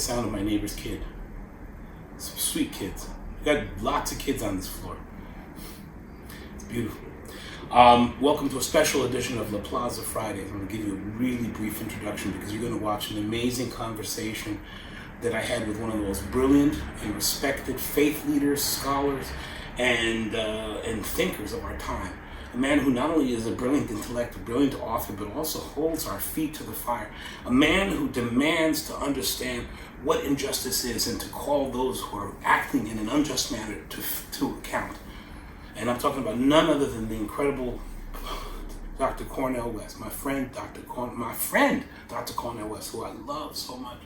sound of my neighbor's kid. Some sweet kids. We got lots of kids on this floor. It's beautiful. Welcome to a special edition of La Plaza Fridays. I'm going to give you a really brief introduction because you're going to watch an amazing conversation that I had with one of the most brilliant and respected faith leaders, scholars, and thinkers of our time. A man who not only is a brilliant intellect, a brilliant author, but also holds our feet to the fire. A man who demands to understand what injustice is and to call those who are acting in an unjust manner to account. And I'm talking about none other than the incredible Dr. Cornel West, my friend Dr. Cornel West, who I love so much.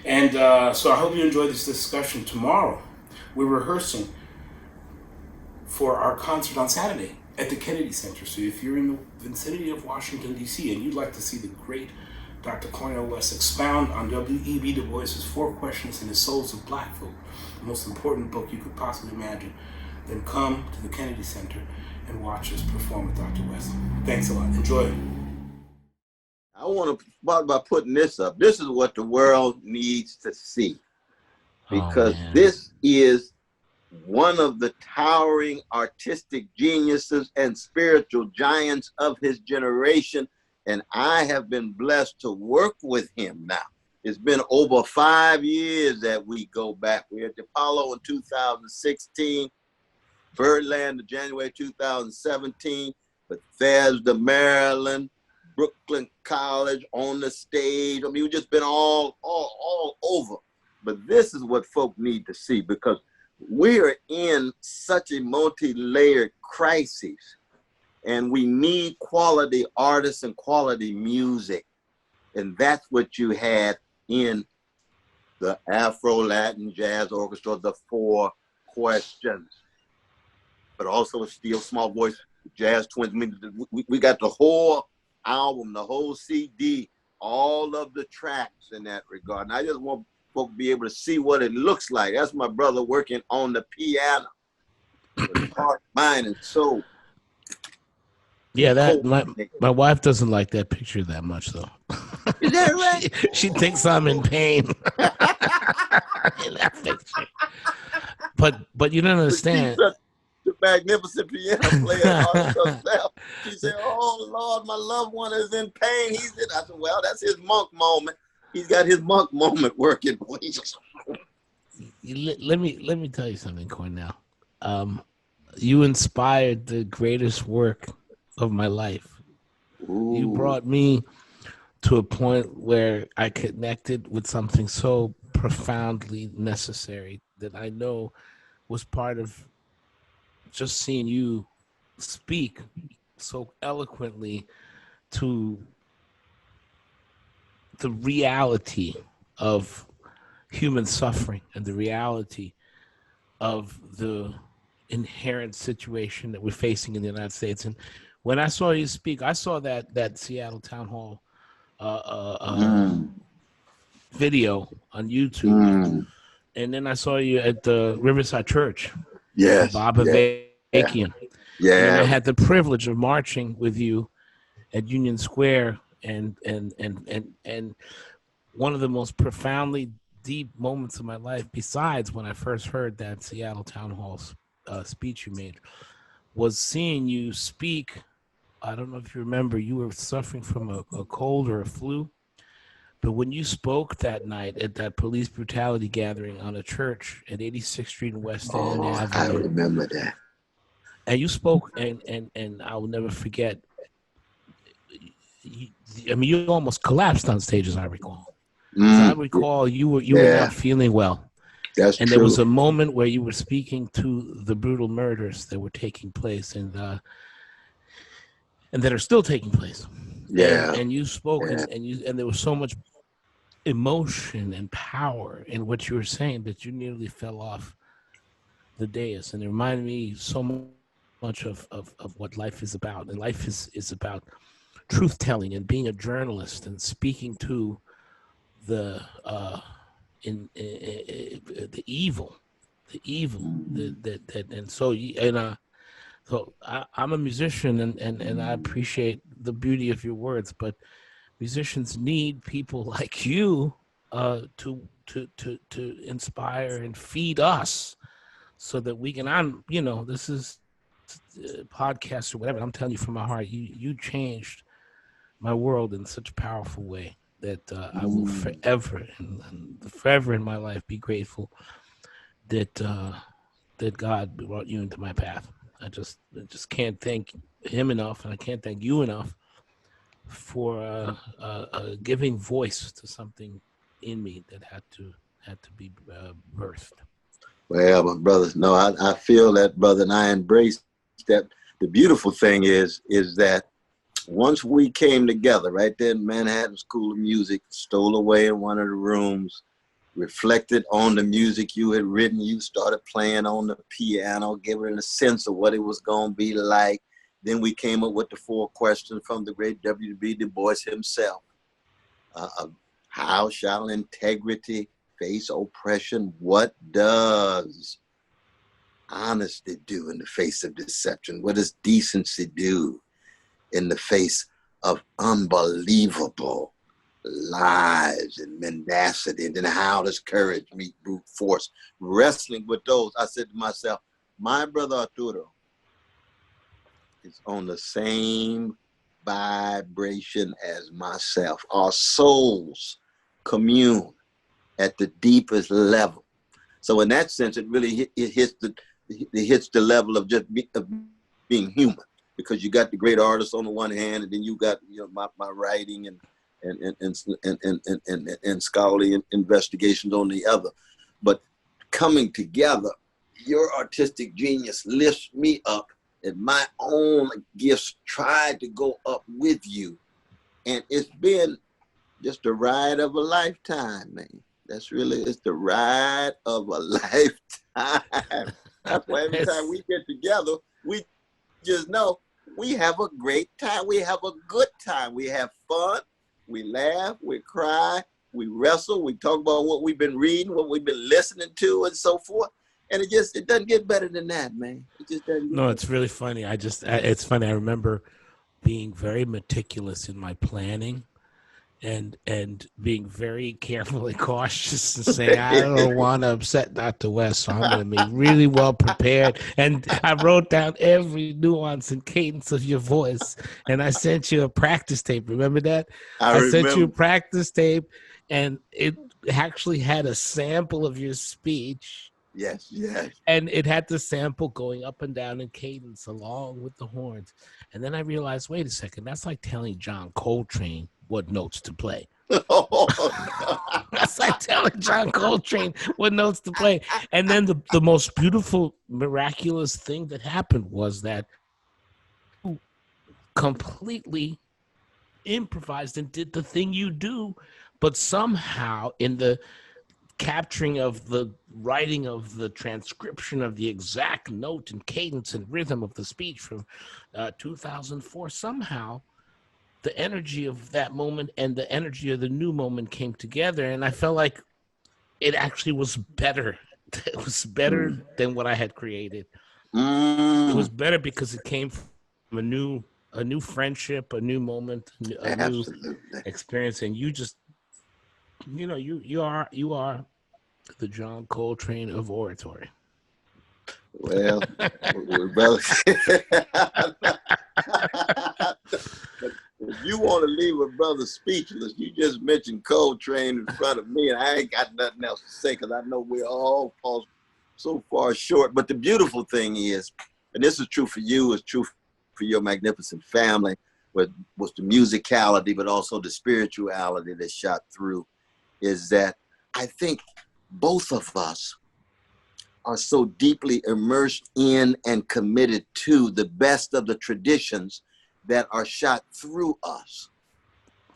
And so I hope you enjoy this discussion. Tomorrow, we're rehearsing for our concert on Saturday at the Kennedy Center. So if you're in the vicinity of Washington, D.C., and you'd like to see the great Dr. Cornel West expound on W.E.B. Du Bois's 4 Questions and His Souls of Black Folk, the most important book you could possibly imagine, then come to the Kennedy Center and watch us perform with Dr. West. Thanks a lot. Enjoy. I want to start by putting this up. This is what the world needs to see, because this is one of the towering artistic geniuses and spiritual giants of his generation, and I have been blessed to work with him now. It's been over 5 years that we go back. We had the Apollo in 2016, Birdland in January 2017, Bethesda, Maryland, Brooklyn College, on the stage. I mean, we've just been all over. But this is what folk need to see, because we are in such a multi-layered crisis, and we need quality artists and quality music. And that's what you had in the Afro-Latin Jazz Orchestra, the 4 Questions, but also a steel small voice, jazz twins. I mean, we got the whole album, the whole CD, all of the tracks in that regard. And I just want folk to be able to see what it looks like. That's my brother working on the piano, with heart, mind, and soul. Yeah, that my wife doesn't like that picture that much, though. Is that right? she thinks I'm in pain in that picture. But you don't understand. The magnificent piano player herself. She said, "Oh Lord, my loved one is in pain. He's in." I said, "Well, that's his monk moment. He's got his monk moment working." Let me tell you something, Cornel. You inspired the greatest work of my life. Ooh. You brought me to a point where I connected with something so profoundly necessary that I know was part of just seeing you speak so eloquently to the reality of human suffering and the reality of the inherent situation that we're facing in the United States. And when I saw you speak, I saw that Seattle Town Hall video on YouTube. And then I saw you at the Riverside Church. Yes. Bob Avakian. Yeah. And I had the privilege of marching with you at Union Square, and one of the most profoundly deep moments of my life, besides when I first heard that Seattle Town Hall speech you made, was seeing you speak. I don't know if you remember, you were suffering from a cold or a flu. But when you spoke that night at that police brutality gathering on a church at 86th Street and West End Avenue, I remember that. And you spoke, and I will never forget. I mean, you almost collapsed on stage, as I recall. As I recall, you were not feeling well. That's and true. There was a moment where you were speaking to the brutal murders that were taking place, and that are still taking place. Yeah. And you spoke, Yeah. and there was so much emotion and power in what you were saying that you nearly fell off the dais. And it reminded me so much of what life is about. And life is about truth-telling and being a journalist and speaking to the evil, So I'm a musician, and I appreciate the beauty of your words, but musicians need people like you to inspire and feed us, so that we can. This is podcast or whatever. I'm telling you from my heart, you changed my world in such a powerful way that I will forever and forever in my life be grateful that that God brought you into my path. I just can't thank him enough, and I can't thank you enough for giving voice to something in me that had to be birthed. Well, my brother, no, I feel that, brother, and I embrace that. The beautiful thing is that once we came together right there in Manhattan School of Music, stole away in one of the rooms, reflected on the music you had written, you started playing on the piano, giving it a sense of what it was going to be like. Then we came up with the 4 questions from the great W.B. Du Bois himself. How shall integrity face oppression? What does honesty do in the face of deception? What does decency do in the face of unbelievable lies and mendacity? And then how does courage meet brute force? Wrestling with those, I said to myself, my brother Arturo is on the same vibration as myself. Our souls commune at the deepest level. So in that sense, it really hits the level of just being human, because you got the great artists on the one hand, and then you got my writing and scholarly investigations on the other. But coming together, your artistic genius lifts me up, and my own gifts tried to go up with you. And it's been just a ride of a lifetime, man. It's the ride of a lifetime. That's why every time we get together, we just know we have a great time. We have a good time. We have fun. We laugh. We cry. We wrestle. We talk about what we've been reading, what we've been listening to, and so forth. And it doesn't get better than that, man. It just doesn't. No, it's really funny. It's funny. I remember being very meticulous in my planning and being very careful and cautious and saying, I don't want to upset Dr. West, so I'm going to be really well prepared. And I wrote down every nuance and cadence of your voice. And I sent you a practice tape. Remember that? I sent you a practice tape, and it actually had a sample of your speech. Yes. And it had the sample going up and down in cadence along with the horns. And then I realized, wait a second, that's like telling John Coltrane what notes to play. That's like telling John Coltrane what notes to play. And then the most beautiful, miraculous thing that happened was that you completely improvised and did the thing you do, but somehow in the capturing of the writing of the transcription of the exact note and cadence and rhythm of the speech from 2004, somehow the energy of that moment and the energy of the new moment came together, and I felt like it actually was better. It was better than what I had created. It was better because it came from a new friendship, a new moment, a new experience, and you just, you are the John Coltrane of oratory. Well, brother, if you want to leave a brother speechless, you just mentioned Coltrane in front of me, and I ain't got nothing else to say, because I know we're all so far short. But the beautiful thing is, and this is true for you, it's true for your magnificent family, was the musicality, but also the spirituality that shot through, is that I think both of us are so deeply immersed in and committed to the best of the traditions that are shot through us.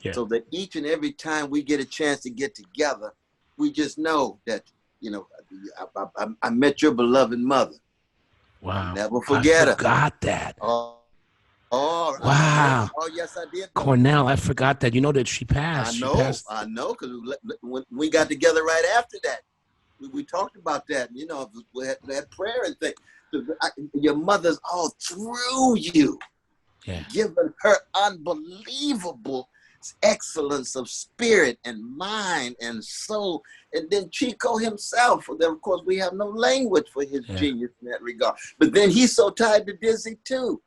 Yeah. So that each and every time we get a chance to get together, we just know that, I met your beloved mother. Wow. I'll never forget her. I forgot that. Oh, wow. Oh, yes, I did. Cornel, I forgot that. You know that she passed. I know, because when we got together right after that, we talked about that. We had prayer and things. Your mother's all through you. Yeah. Giving her unbelievable excellence of spirit and mind and soul. And then Chico himself, of course, we have no language for his genius in that regard. But then he's so tied to Dizzy too.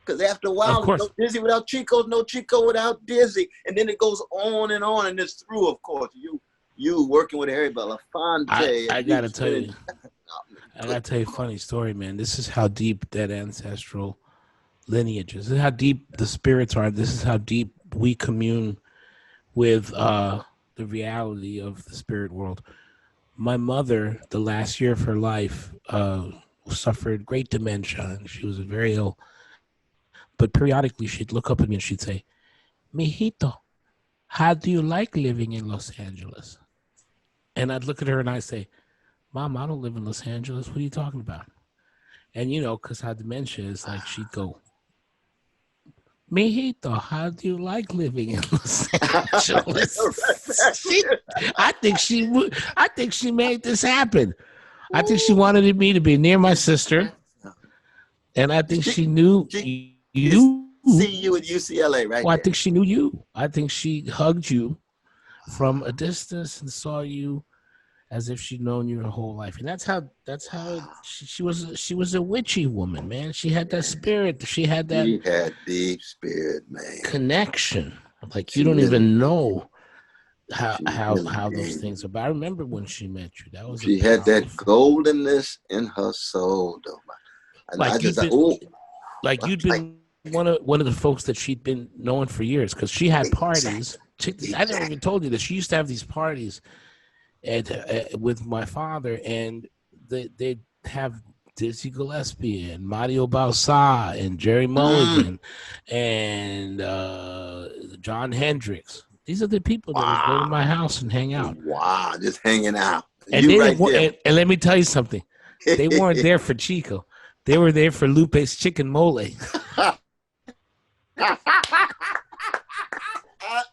Because after a while, no Dizzy without Chico, no Chico without Dizzy. And then it goes on, and it's through, of course. You working with Harry Belafonte. I gotta tell you. I gotta tell you a funny story, man. This is how deep that ancestral lineage is. This is how deep the spirits are. This is how deep we commune with the reality of the spirit world. My mother, the last year of her life, suffered great dementia, and she was very ill. But periodically, she'd look up at me and she'd say, "Mijito, how do you like living in Los Angeles?" And I'd look at her and I'd say, "Mom, I don't live in Los Angeles. What are you talking about?" And, you know, because how dementia is, like, she'd go, "Mijito, how do you like living in Los Angeles?" I think she made this happen. I think she wanted me to be near my sister. And I think she knew you. See you at UCLA, right? Well, I think she knew you. I think she hugged you from a distance and saw you as if she'd known you her whole life. And that's how she was a witchy woman, man. She had that spirit. She had deep spirit, man. Connection. Like, you don't even know how those things are. But I remember when she met you. She had that goldenness in her soul, though. You'd been one of the folks that she'd been knowing for years, because she had parties. I never even told you that she used to have these parties with my father, and they'd have Dizzy Gillespie and Mario Balsa and Jerry Mulligan and John Hendricks. These are the people that would go to my house and hang out. Wow, just hanging out. And let me tell you something. They weren't there for Chico. They were there for Lupe's chicken mole.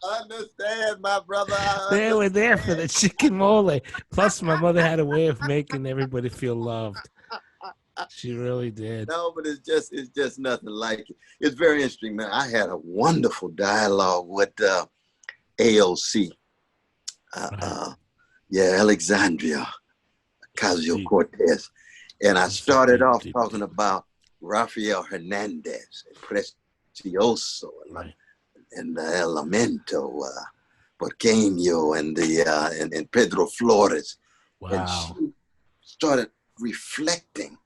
I understand, my brother. They were there for the chicken mole. Plus, my mother had a way of making everybody feel loved. She really did. No, but it's just nothing like it. It's very interesting, man. I had a wonderful dialogue with AOC. Alexandria Ocasio-Cortez. And I started off talking about Rafael Hernandez, Precioso, and the Elemento, Porqueño, and Pedro Flores. Wow. And she started reflecting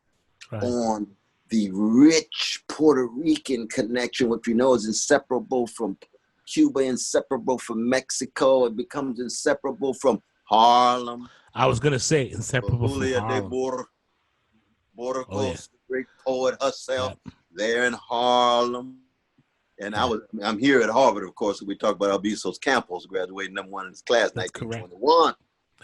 on the rich Puerto Rican connection, which we know is inseparable from Cuba, inseparable from Mexico. It becomes inseparable from Harlem. I was going to say inseparable from Harlem. Borges, the great poet herself, there in Harlem. And I'm here at Harvard, of course. We talk about Albizu Campos graduating #1 in his class, 1921.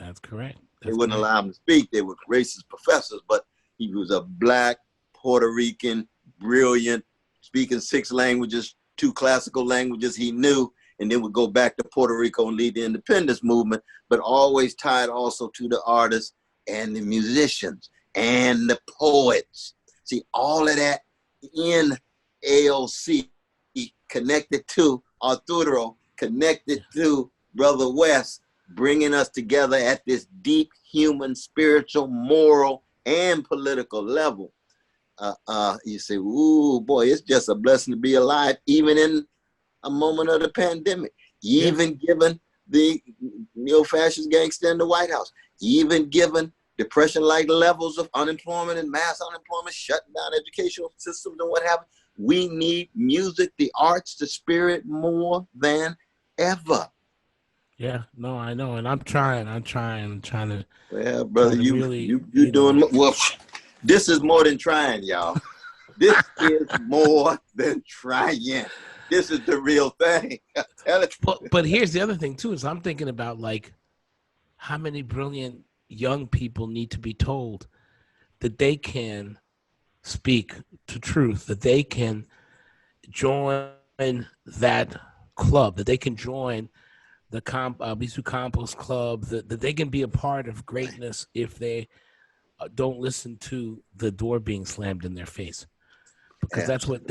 That's correct. They wouldn't allow him to speak. They were racist professors, but he was a black Puerto Rican, brilliant, speaking 6 languages, 2 classical languages he knew, and then would go back to Puerto Rico and lead the independence movement, but always tied also to the artists and the musicians and the poets. See, all of that in AOC, connected to Arturo, connected to Brother West, bringing us together at this deep human, spiritual, moral, and political level. You say, ooh, boy, it's just a blessing to be alive, even in a moment of the pandemic, even given the neo-fascist gangster in the White House, even given depression-like levels of unemployment and mass unemployment, shutting down educational systems and what have you. We need music, the arts, the spirit more than ever. Yeah, no, I know, and I'm trying to. Well, brother, you're doing well. This is more than trying, y'all. This is more than trying. This is the real thing. But here's the other thing too: is I'm thinking about, like, how many brilliant young people need to be told that they can speak to truth, that they can join that club, that they can join the Albizu Campos Club, that they can be a part of greatness if they don't listen to the door being slammed in their face. Because that's what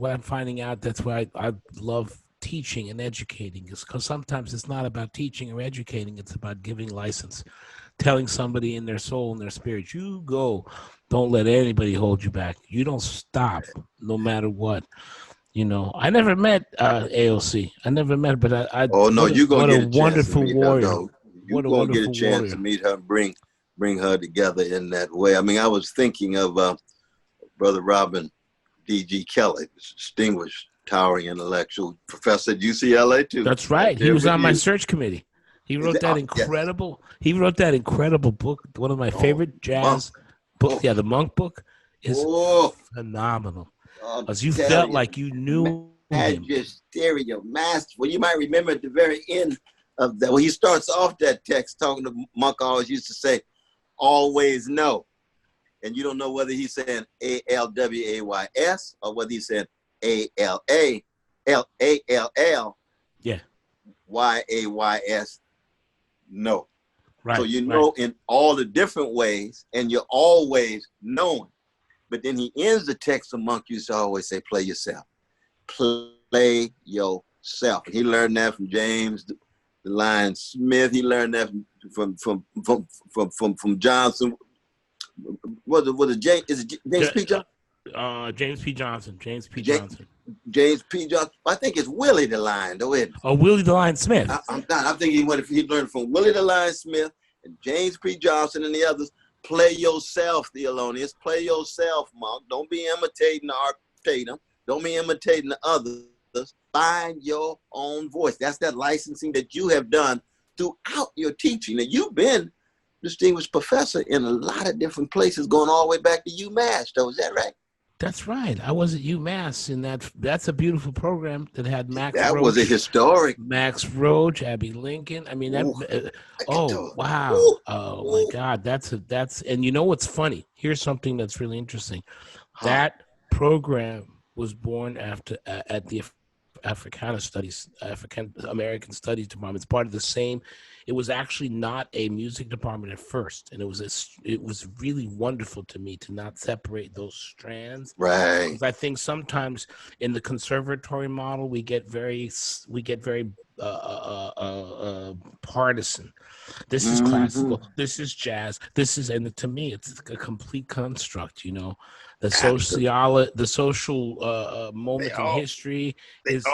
I'm finding out. That's why I love teaching and educating, because sometimes it's not about teaching or educating, it's about giving license, telling somebody in their soul and their spirit, you go, don't let anybody hold you back, you don't stop no matter what. I never met AOC. I never met her, but I Oh no, you're gonna get a chance to wonderful meet warrior. her. No, you're What a gonna get a wonderful chance warrior. to meet her and bring her together in that way. I mean, I was thinking of Brother Robin D.G. Kelly, distinguished, towering intellectual professor at UCLA too. That's right. He was on my search committee. He wrote that incredible. Yes. He wrote that incredible book. One of my favorite jazz books. Yeah, the Monk book is phenomenal. Because you felt like you knew him. Magisterial, master. Well, you might remember at the very end of that, when he starts off that text talking to Monk, always used to say, "Always know," and you don't know whether he's saying ALWAYS or whether he's saying ALALL. Yeah. YAYS. No. Right. So you know in all the different ways, and you're always knowing. But then he ends the text of Monk used to always say, "Play yourself. Play yourself." And he learned that from James the Lion Smith. He learned that from Johnson. Was it James? Is it James P. Johnson? James P. Johnson. James P. Johnson. James P. Johnson. I think it's Willie the Lion, though, isn't it? Oh, Willie the Lion Smith. I'm not. I think he learned from Willie the Lion Smith and James P. Johnson and the others. Play yourself, Theolonius. Play yourself, Monk. Don't be imitating Tatum. Don't be imitating the others. Find your own voice. That's that licensing that you have done throughout your teaching. And you've been distinguished professor in a lot of different places, going all the way back to UMass, though. Is that right? That's right. I was at UMass, and that's a beautiful program that had Max That Roach. was a historic. Max Roach, Abby Lincoln. I mean, wow. My God, that's and you know what's funny? Here's something that's really interesting. That program was born after at the African American Studies Department. It's part of the same. It was actually not a music department at first, and it was really wonderful to me to not separate those strands. Right. Because I think sometimes in the conservatory model we get very partisan. This is classical. This is jazz. This is, and to me, it's a complete construct. The social moment in history is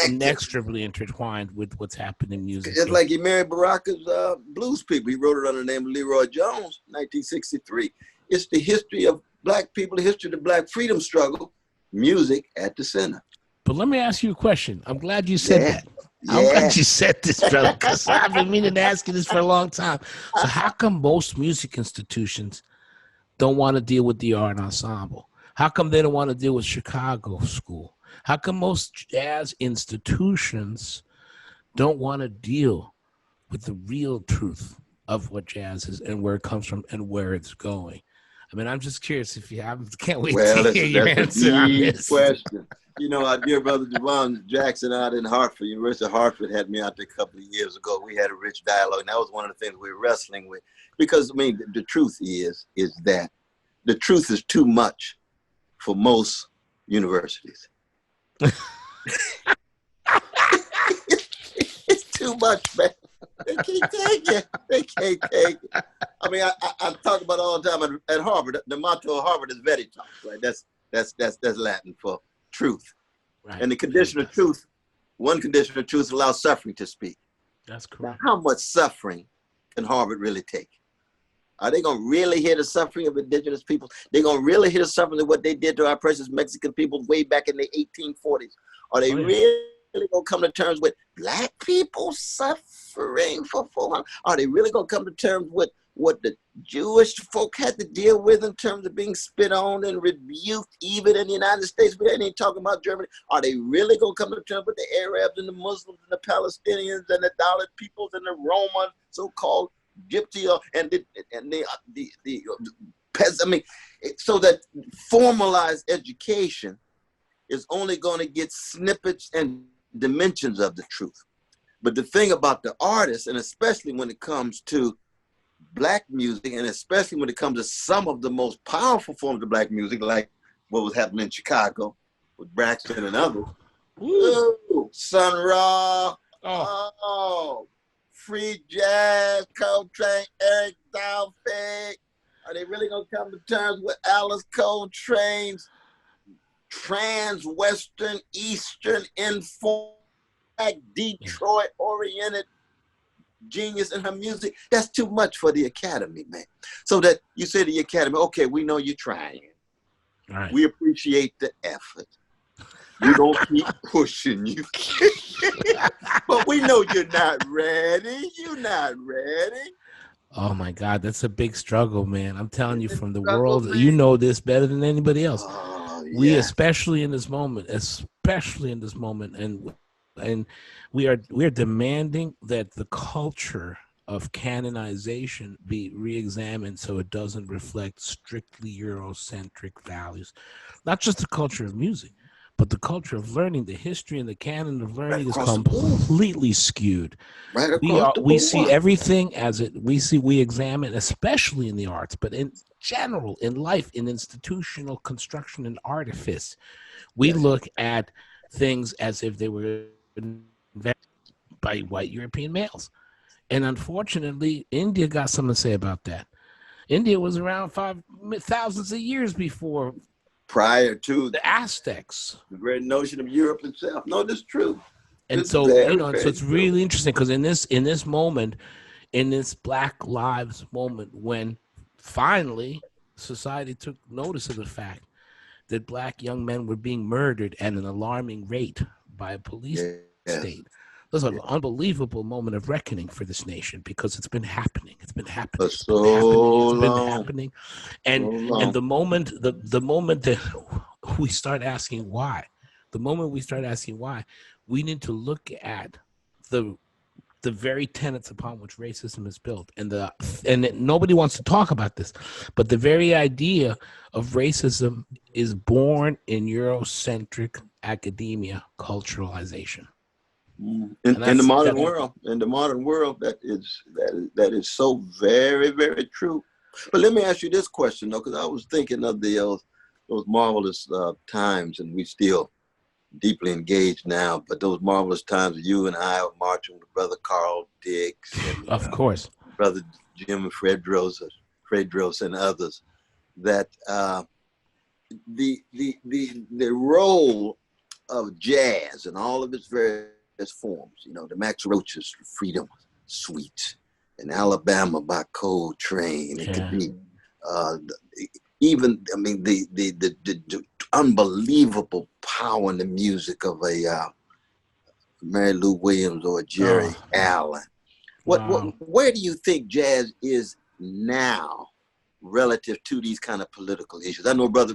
inextricably intertwined with what's happening in music. Just like he married Baraka's blues people. He wrote it under the name of Leroy Jones, 1963. It's the history of Black people, the history of the Black freedom struggle, music at the center. But let me ask you a question. I'm glad you said that. I'm glad you said this, brother, because I've been meaning to ask you this for a long time. So how come most music institutions don't want to deal with the art ensemble? How come they don't want to deal with Chicago School? How come most jazz institutions don't want to deal with the real truth of what jazz is and where it comes from and where it's going? I mean, I'm just curious if you have. Can't wait to hear your answer on this question. Our dear brother Javon Jackson out in Hartford, University of Hartford, had me out there a couple of years ago. We had a rich dialogue, and that was one of the things we were wrestling with. Because, I mean, the truth is that the truth is too much for most universities. It's too much, man. They can't take it. They can't take it. I mean, I talk about it all the time at Harvard. The motto of Harvard is veritas, right? That's Latin for truth. Right. And the condition of truth, one condition of truth allows suffering to speak. That's correct. Now, how much suffering can Harvard really take? Are they going to really hear the suffering of indigenous people? They're going to really hear the suffering of what they did to our precious Mexican people way back in the 1840s? Are they really going to come to terms with Black people suffering for 400? Are they really going to come to terms with what the Jewish folk had to deal with in terms of being spit on and rebuked even in the United States? We ain't talking about Germany. Are they really going to come to terms with the Arabs and the Muslims and the Palestinians and the Dalit peoples and the Roman so-called Gypsy and the peasants? I mean, so that formalized education is only going to get snippets and dimensions of the truth. But the thing about the artist, and especially when it comes to Black music, and especially when it comes to some of the most powerful forms of Black music, like what was happening in Chicago with Braxton and others, Sun Ra. Oh. Oh, free jazz, Coltrane, Eric Dalfig. Are they really gonna come to terms with Alice Coltrane's trans-Western, Eastern informed, Detroit-oriented genius in her music? That's too much for the Academy, man. So that you say to the Academy, okay, we know you're trying. Right. We appreciate the effort. We don't keep pushing you. But we know you're not ready. You're not ready. Oh my God, that's a big struggle, man. I'm telling you, from the struggle, world, man. you know this better than anybody else. Oh, yeah. We, especially in this moment, and we are demanding that the culture of canonization be re-examined so it doesn't reflect strictly Eurocentric values. Not just the culture of music, but the culture of learning. The history and the canon of learning is completely skewed. Right across the board. We see everything as we examine, especially in the arts, but in general, in life, in institutional construction and artifice, we look at things as if they were invented by white European males. And unfortunately, India got something to say about that. India was around thousands of years before, prior to the Aztecs, the great notion of Europe itself. No, that's true. And so, so it's really interesting, because in this moment, in this Black Lives moment, when finally society took notice of the fact that Black young men were being murdered at an alarming rate by a police state. This was an unbelievable moment of reckoning for this nation, because it's been happening. It's been happening. It's been happening. And the moment that we start asking why, we need to look at the very tenets upon which racism is built, and nobody wants to talk about this, but the very idea of racism is born in Eurocentric academia culturalization. In the modern world, that is so very, very true. But let me ask you this question, though, because I was thinking of those marvelous times, and we still deeply engaged now, but those marvelous times you and I were marching with Brother Carl Dix, and, of course, Brother Jim Fredros and others, that the role of jazz and all of its various forms, the Max Roach's Freedom Suite in Alabama by Coltrane. It could be the unbelievable power in the music of a Mary Lou Williams or a Jerry Allen. Where do you think jazz is now relative to these kind of political issues? I know Brother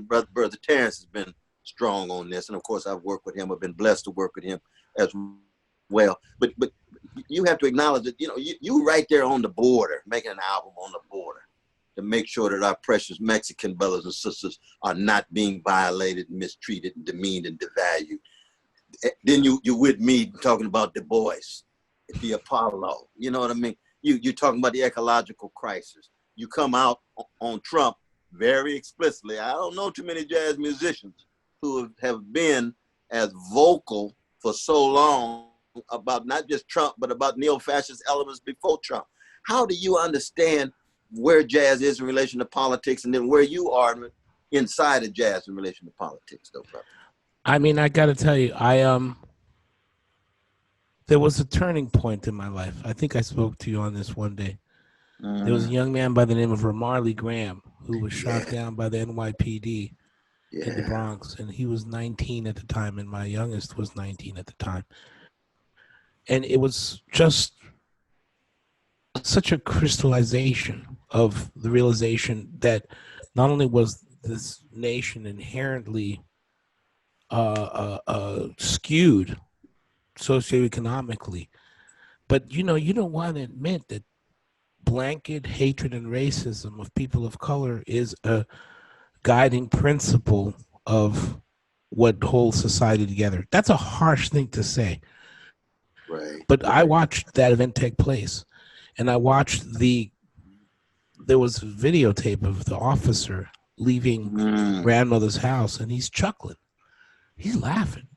Terrence has been strong on this, and of course I've worked with him. I've been blessed to work with him as well. But you have to acknowledge that you right there on the border, making an album on the border to make sure that our precious Mexican brothers and sisters are not being violated, mistreated, and demeaned and devalued. Then you with me talking about Du Bois, the Apollo. You know what I mean? You're talking about the ecological crisis. You come out on Trump very explicitly. I don't know too many jazz musicians who have been as vocal for so long about not just Trump, but about neo-fascist elements before Trump. How do you understand where jazz is in relation to politics, and then where you are inside of jazz in relation to politics, though, brother? I mean, I got to tell you, there was a turning point in my life. I think I spoke to you on this one day. There was a young man by the name of Ramarley Graham who was shot down by the NYPD in the Bronx, and he was 19 at the time, and my youngest was 19 at the time. And it was just such a crystallization of the realization that not only was this nation inherently skewed socioeconomically, but you don't want to admit that blanket hatred and racism of people of color is a guiding principle of what holds society together. That's a harsh thing to say. Right. But I watched that event take place, and I watched there was a videotape of the officer leaving grandmother's house, and he's chuckling. He's laughing.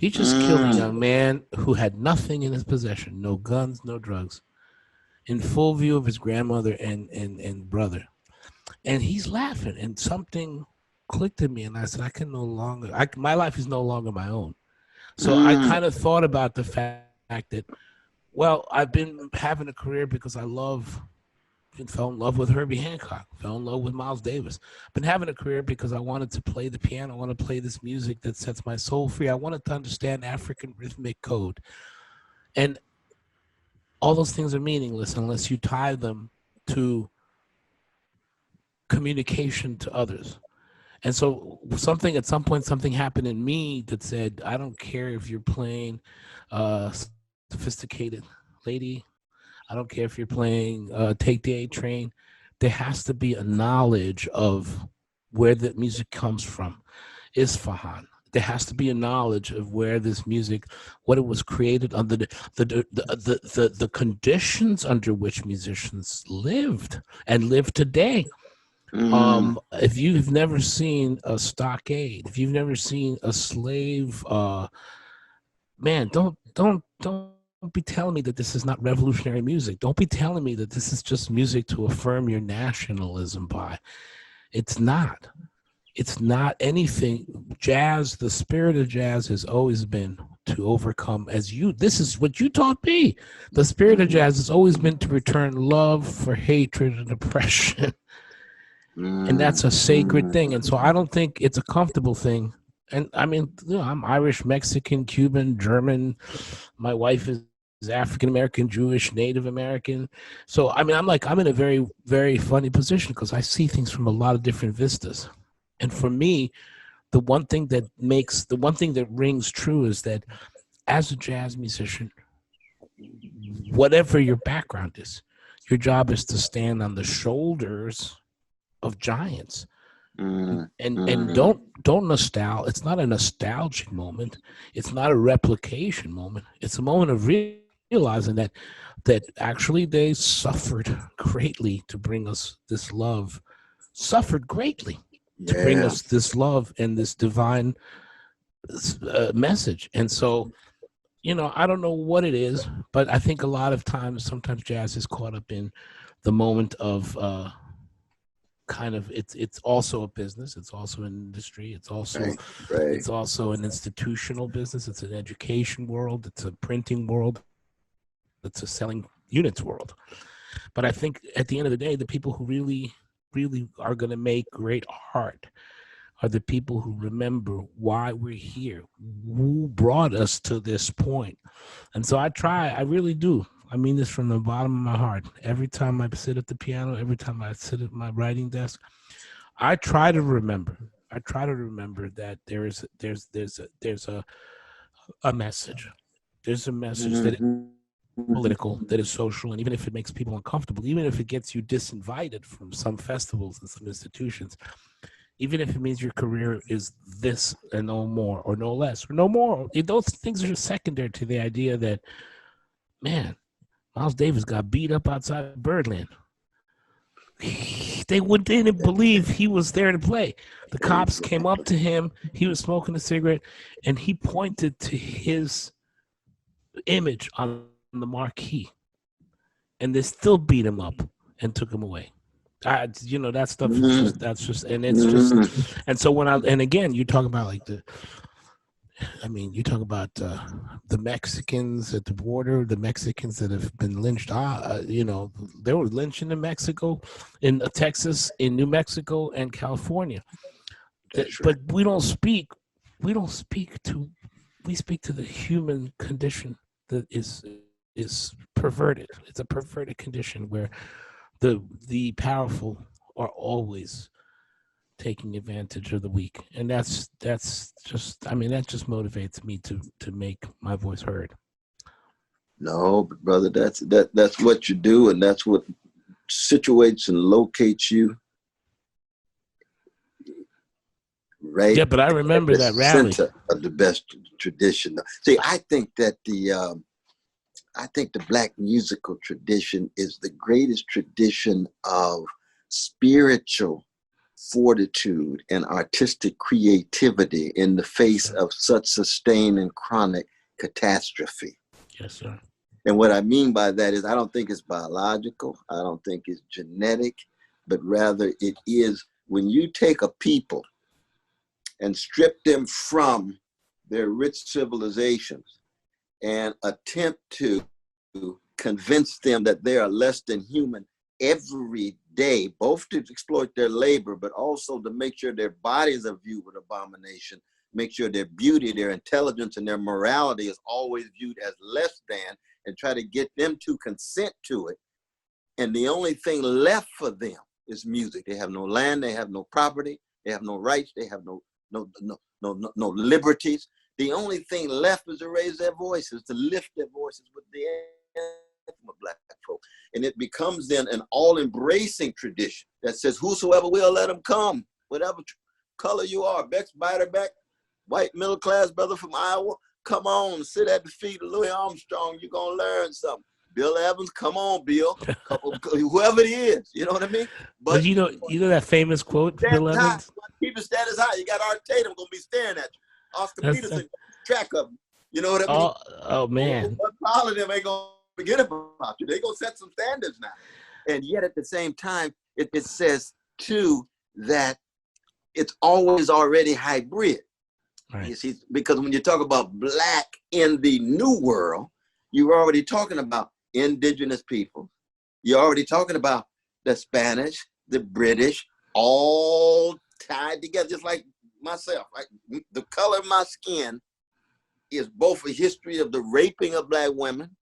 He just killed a young man who had nothing in his possession, no guns, no drugs, in full view of his grandmother and brother. And he's laughing, and something clicked in me, and I said, I can no longer, my life is no longer my own. So I kind of thought about the fact that, well, I've been having a career because I fell in love with Herbie Hancock, fell in love with Miles Davis. Been having a career because I wanted to play the piano. I want to play this music that sets my soul free. I wanted to understand African rhythmic code. And all those things are meaningless unless you tie them to communication to others. And so at some point, something happened in me that said, I don't care if you're playing sophisticated lady. I don't care if you're playing Take the A Train. There has to be a knowledge of where the music comes from. Isfahan. There has to be a knowledge of where this music, what it was created under, the conditions under which musicians lived and live today. If you've never seen a stockade, if you've never seen a slave, man, don't be telling me that this is not revolutionary music. Don't be telling me that this is just music to affirm your nationalism by. It's not. It's not anything. Jazz, the spirit of jazz has always been to overcome, this is what you taught me. The spirit of jazz has always been to return love for hatred and oppression. And that's a sacred thing. And so I don't think it's a comfortable thing. And I mean, I'm Irish, Mexican, Cuban, German. My wife is African American, Jewish, Native American. So I mean, I'm in a very, very funny position because I see things from a lot of different vistas. And for me, the one thing that rings true is that as a jazz musician, whatever your background is, your job is to stand on the shoulders of giants. And don't it's not a nostalgic moment. It's not a replication moment. It's a moment of realizing that actually they suffered greatly to bring us this love, suffered greatly to bring us this love and this divine message. And so, I don't know what it is, but I think a lot of times, sometimes jazz is caught up in the moment of kind of it's also a business, it's also an industry, it's also it's also an institutional business, it's an education world, it's a printing world, it's a selling units world. But I think at the end of the day, the people who really are going to make great art are the people who remember why we're here, who brought us to this point. And so I really do. I mean this from the bottom of my heart. Every time I sit at the piano, every time I sit at my writing desk, I try to remember that there's a message. There's a message that is political, that is social, and even if it makes people uncomfortable, even if it gets you disinvited from some festivals and some institutions, even if it means your career is this and no more, or no less, or no more, those things are secondary to the idea that, man, Miles Davis got beat up outside Birdland. They didn't believe he was there to play. The cops came up to him. He was smoking a cigarette, and he pointed to his image on the marquee, and they still beat him up and took him away. That stuff is and so again, you talk about you talk about the Mexicans at the border, the Mexicans that have been lynched. They were lynching in Mexico, in Texas, in New Mexico, and California. But we speak to the human condition that is perverted. It's a perverted condition where the powerful are always taking advantage of the weak, and that just motivates me to make my voice heard. No, brother, that's what you do, and that's what situates and locates you right. Yeah, but I remember that rally. Center of the best tradition. See, I think that the Black musical tradition is the greatest tradition of spiritual fortitude and artistic creativity in the face of such sustained and chronic catastrophe. Yes, sir. And what I mean by that is I don't think it's biological. I don't think it's genetic, but rather it is when you take a people and strip them from their rich civilizations and attempt to convince them that they are less than human every day, both to exploit their labor, but also to make sure their bodies are viewed with abomination, make sure their beauty, their intelligence, and their morality is always viewed as less than, and try to get them to consent to it. And the only thing left for them is music. They have no land, they have no property, they have no rights, they have no liberties. The only thing left is to raise their voices, to lift their voices with the anthem of Black folk. And it becomes then an all-embracing tradition that says, whosoever will, let them come, whatever color you are, Bex Beiderbecke, white middle-class brother from Iowa, come on, sit at the feet of Louis Armstrong, you're going to learn something. Bill Evans, come on, Bill. Whoever it is, you know what I mean? But you know that famous quote, Bill Evans? Keep the status high. You got Art Tatum going to be staring at you. Oscar Peterson, track of them. You know what I mean? Oh man. But all of them ain't going to forget about you. They're going to set some standards now. And yet at the same time, it says, too, that it's always already hybrid. Right. You see, because when you talk about Black in the New World, you're already talking about indigenous people. You're already talking about the Spanish, the British, all tied together, just like myself. Right? The color of my skin is both a history of the raping of Black women.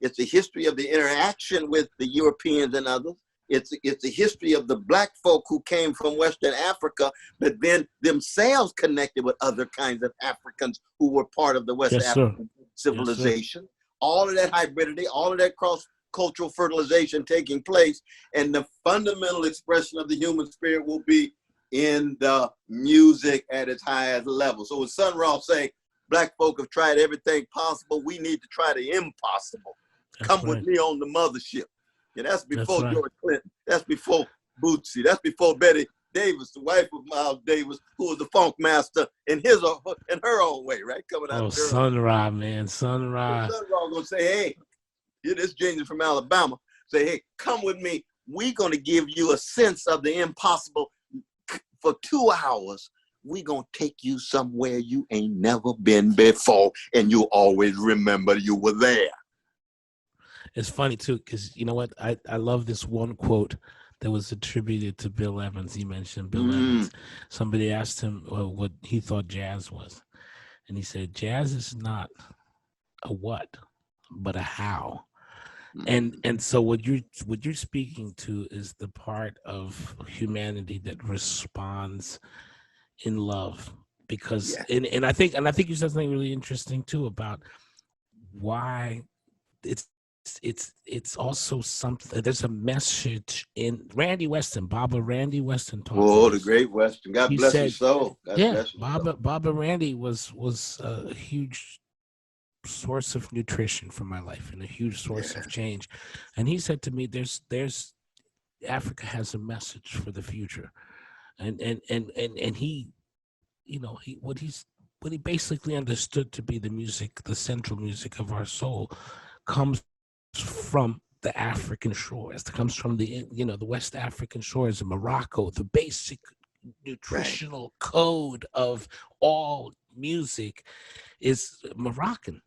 It's a history of the interaction with the Europeans and others. It's a history of the Black folk who came from Western Africa, but then themselves connected with other kinds of Africans who were part of the West African civilization. Yes, all of that hybridity, all of that cross-cultural fertilization taking place, and the fundamental expression of the human spirit will be in the music at its highest level. So when Sun Ra say, Black folk have tried everything possible, we need to try the impossible. That's Come right. with me on the mothership. Yeah, that's before George Clinton. That's before Bootsy. That's before Betty Davis, the wife of Miles Davis, who was the funk master in her own way, right? Coming out. Oh, Sun Ra, man, Sun Ra. Sun Ra gonna say, hey, you're this genius from Alabama. Say, hey, come with me. We're gonna give you a sense of the impossible for 2 hours. We're gonna take you somewhere you ain't never been before, and you'll always remember you were there. It's funny too, because you know what? I love this one quote that was attributed to Bill Evans. He mentioned Bill Evans. Somebody asked him what he thought jazz was. And he said, jazz is not a what, but a how. And so what you're speaking to is the part of humanity that responds in love. Because and I think you said something really interesting too about why it's also something. There's a message in Randy Weston, Randy Weston. Oh, the great Weston. God bless his soul. Baba Randy was a huge source of nutrition for my life and a huge source of change. And he said to me, "There's Africa has a message for the future," and he, you know, what he basically understood to be the music, the central music of our soul, comes from the African shores. It comes from the West African shores of Morocco. The basic nutritional code of all music is Moroccan.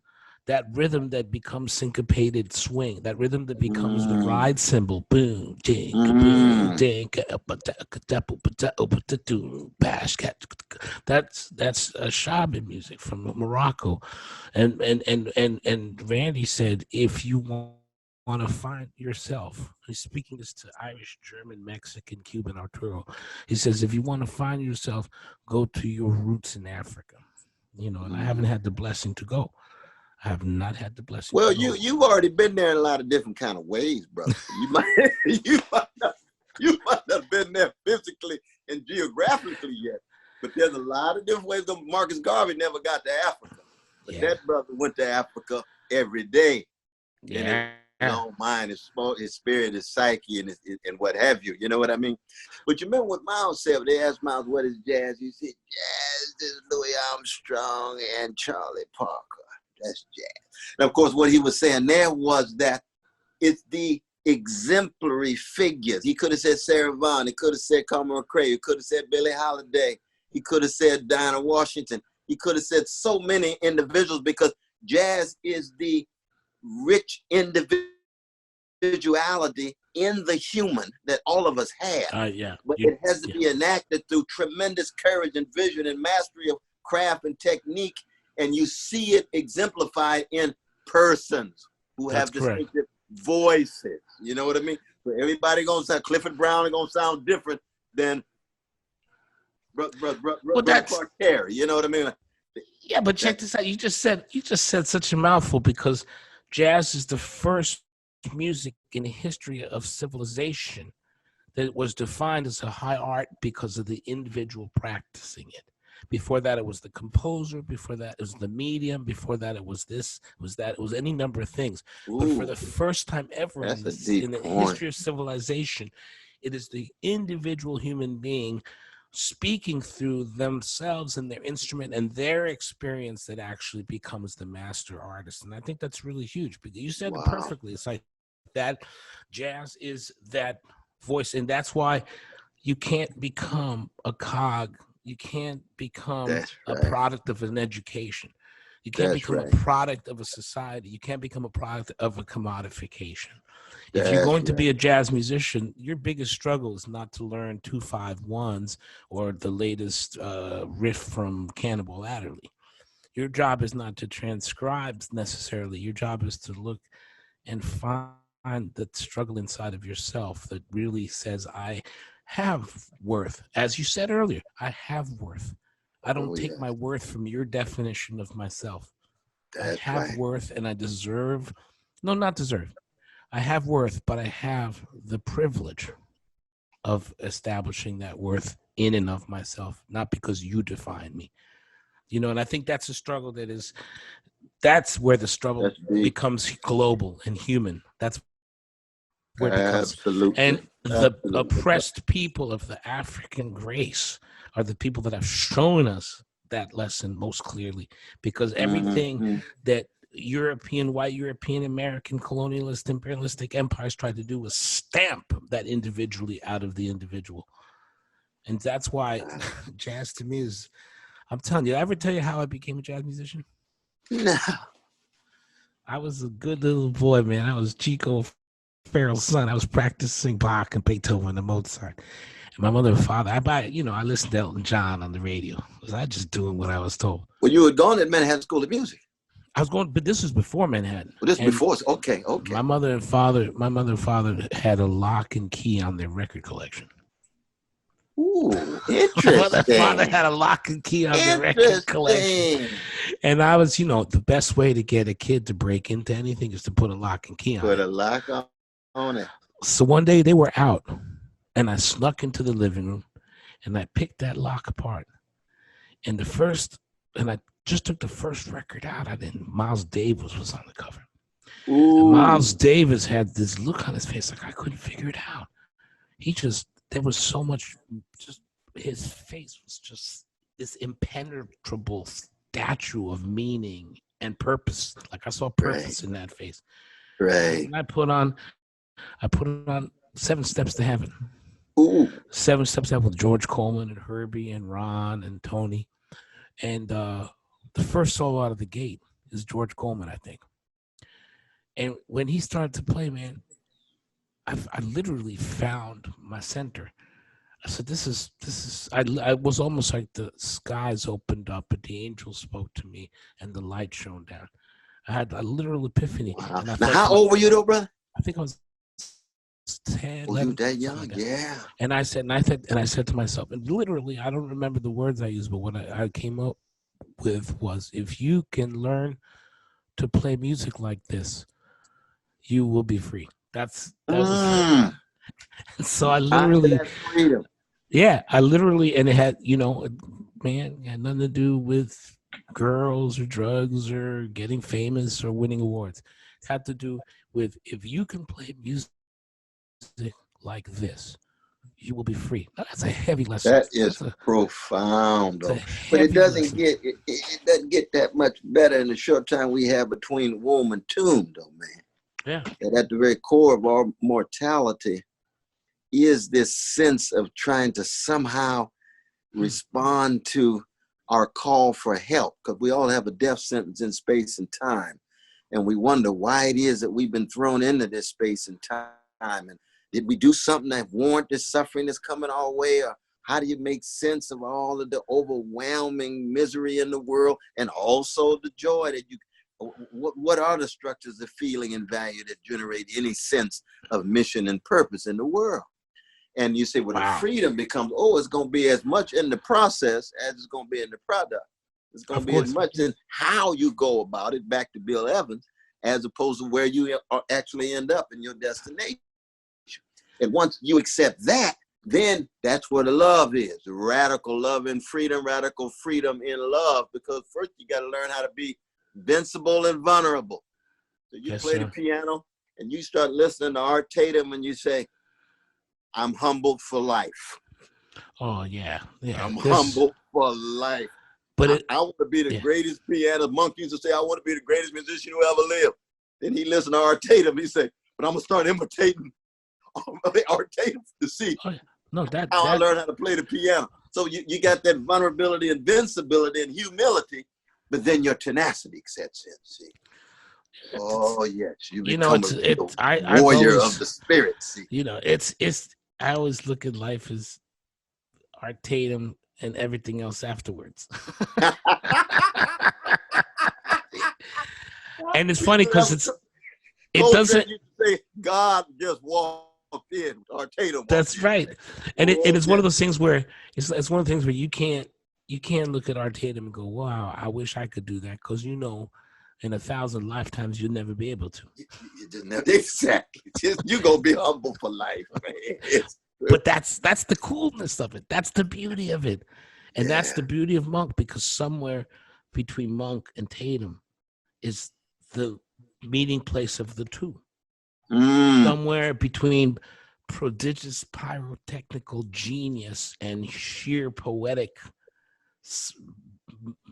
That rhythm that becomes syncopated swing, that rhythm that becomes the ride cymbal, boom, ding, boom, ding, that's a shaman music from Morocco, and Randy said, if you want to find yourself, he's speaking this to Irish, German, Mexican, Cuban Arturo. He says, if you want to find yourself, go to your roots in Africa, and I haven't had the blessing to go. I have not had the blessing. Well, you've already been there in a lot of different kind of ways, brother. You might not have been there physically and geographically yet, but there's a lot of different ways. Marcus Garvey never got to Africa, but that brother went to Africa every day. Yeah, own mind, his spirit, his psyche, and what have you. You know what I mean? But you remember what Miles said? They asked Miles, what is jazz? He said, jazz is Louis Armstrong and Charlie Parker. That's jazz. And of course, what he was saying there was that it's the exemplary figures. He could have said Sarah Vaughan. He could have said Carmen McRae. He could have said Billie Holiday. He could have said Dinah Washington. He could have said so many individuals, because jazz is the rich individuality in the human that all of us have. But it has to be enacted through tremendous courage and vision and mastery of craft and technique. And you see it exemplified in persons who have distinctive voices. You know what I mean? So everybody gonna sound, Clifford Brown is gonna sound different than Brother Clark Terry. You know what I mean? Yeah, but check this out. You just said such a mouthful, because jazz is the first music in the history of civilization that was defined as a high art because of the individual practicing it. Before that, it was the composer. Before that, it was the medium. Before that, it was this, it was that. It was any number of things. Ooh, but for the first time ever in the history of civilization, it is the individual human being speaking through themselves and their instrument and their experience that actually becomes the master artist. And I think that's really huge, because you said it perfectly. It's like that jazz is that voice. And that's why you can't become a cog. You can't become a product of an education. You can't become a product of a society. You can't become a product of a commodification. If you're going to be a jazz musician, your biggest struggle is not to learn 2-5-1s or the latest riff from Cannibal Adderley. Your job is not to transcribe necessarily. Your job is to look and find the struggle inside of yourself that really says, I have worth. As you said earlier, I have worth. I don't take my worth from your definition of myself. I have worth, and I deserve. No, not deserve. I have worth, but I have the privilege of establishing that worth in and of myself, not because you define me. You know, and I think that's a struggle that's where the struggle becomes global and human. That's where it becomes. Absolutely. And the oppressed people of the African race are the people that have shown us that lesson most clearly, because everything that white European, American, colonialist, imperialistic empires tried to do was stamp that individually out of the individual. And that's why jazz to me is, I'm telling you, did I ever tell you how I became a jazz musician? No. I was a good little boy, man. I was Chico O'Farrill's son. I was practicing Bach and Beethoven and Mozart. And my mother and father, I listened to Elton John on the radio. Was I just doing what I was told? Well, you had gone at Manhattan School of Music. I was going, but this was before Manhattan. Well, this before, okay. My mother and father had a lock and key on their record collection. Ooh, interesting. My mother and father had a lock and key on their record collection. And I was, the best way to get a kid to break into anything is to put a lock and key on it. Put a lock on it. So one day they were out, and I snuck into the living room, and I picked that lock apart. And I just took the first record out of it, and Miles Davis was on the cover. And Miles Davis had this look on his face like I couldn't figure it out. There was so much, his face was just this impenetrable statue of meaning and purpose. Like I saw purpose in that face. Right. And I put on 7 Steps to Heaven. Ooh. 7 Steps to Heaven with George Coleman and Herbie and Ron and Tony. And the first solo out of the gate is George Coleman, I think. And when he started to play, man, I literally found my center. I said, this is, I was almost like the skies opened up and the angels spoke to me and the light shone down. I had a literal epiphany. Wow. Now, how old were you though, brother? I think I was 10, 11. You that young? Like that. Yeah. And I said to myself, and literally, I don't remember the words I used, but what I came up with was, if you can learn to play music like this, you will be free. So I literally, and it had, it had nothing to do with girls or drugs or getting famous or winning awards. had to do with, if you can play music like this, you will be free. Now, that's a heavy lesson. That is profound, though. But it doesn't get that much better in the short time we have between womb and tomb, though, man. Yeah. That at the very core of our mortality is this sense of trying to somehow respond to our call for help, because we all have a death sentence in space and time. And we wonder why it is that we've been thrown into this space and time. And did we do something that warrant this suffering that's coming our way? Or how do you make sense of all of the overwhelming misery in the world, and also the joy that you, what are the structures of feeling and value that generate any sense of mission and purpose in the world? And you say, well, the freedom becomes, it's going to be as much in the process as it's going to be in the product. It's going to be as much in how you go about it, back to Bill Evans, as opposed to where you actually end up in your destination. And once you accept that, then that's where the love is. Radical love and freedom, radical freedom in love. Because first you got to learn how to be invincible and vulnerable. So you play the piano and you start listening to Art Tatum and you say, I'm humbled for life. Oh, yeah. I'm humbled for life. But I want to be the greatest piano. Monk used to say, I want to be the greatest musician who ever lived. Then he listened to Art Tatum. He said, but I'm going to start imitating Art Tatum to see how I learn how to play the piano. So you got that vulnerability, invincibility, and humility, but then your tenacity sets in. See? Oh, yes. You become a warrior of the spirit. See? I always look at life as Art Tatum and everything else afterwards. And it's funny because it doesn't say God just walked in, or Tatum. That's right. And it's one of those things where it's one of the things where you can't look at Art Tatum and go, wow, I wish I could do that, because in 1,000 lifetimes you'll never be able to. Exactly. You're gonna be humble for life, man. But that's the coolness of it. That's the beauty of it. And that's the beauty of Monk, because somewhere between Monk and Tatum is the meeting place of the two. Somewhere between prodigious pyrotechnical genius and sheer poetic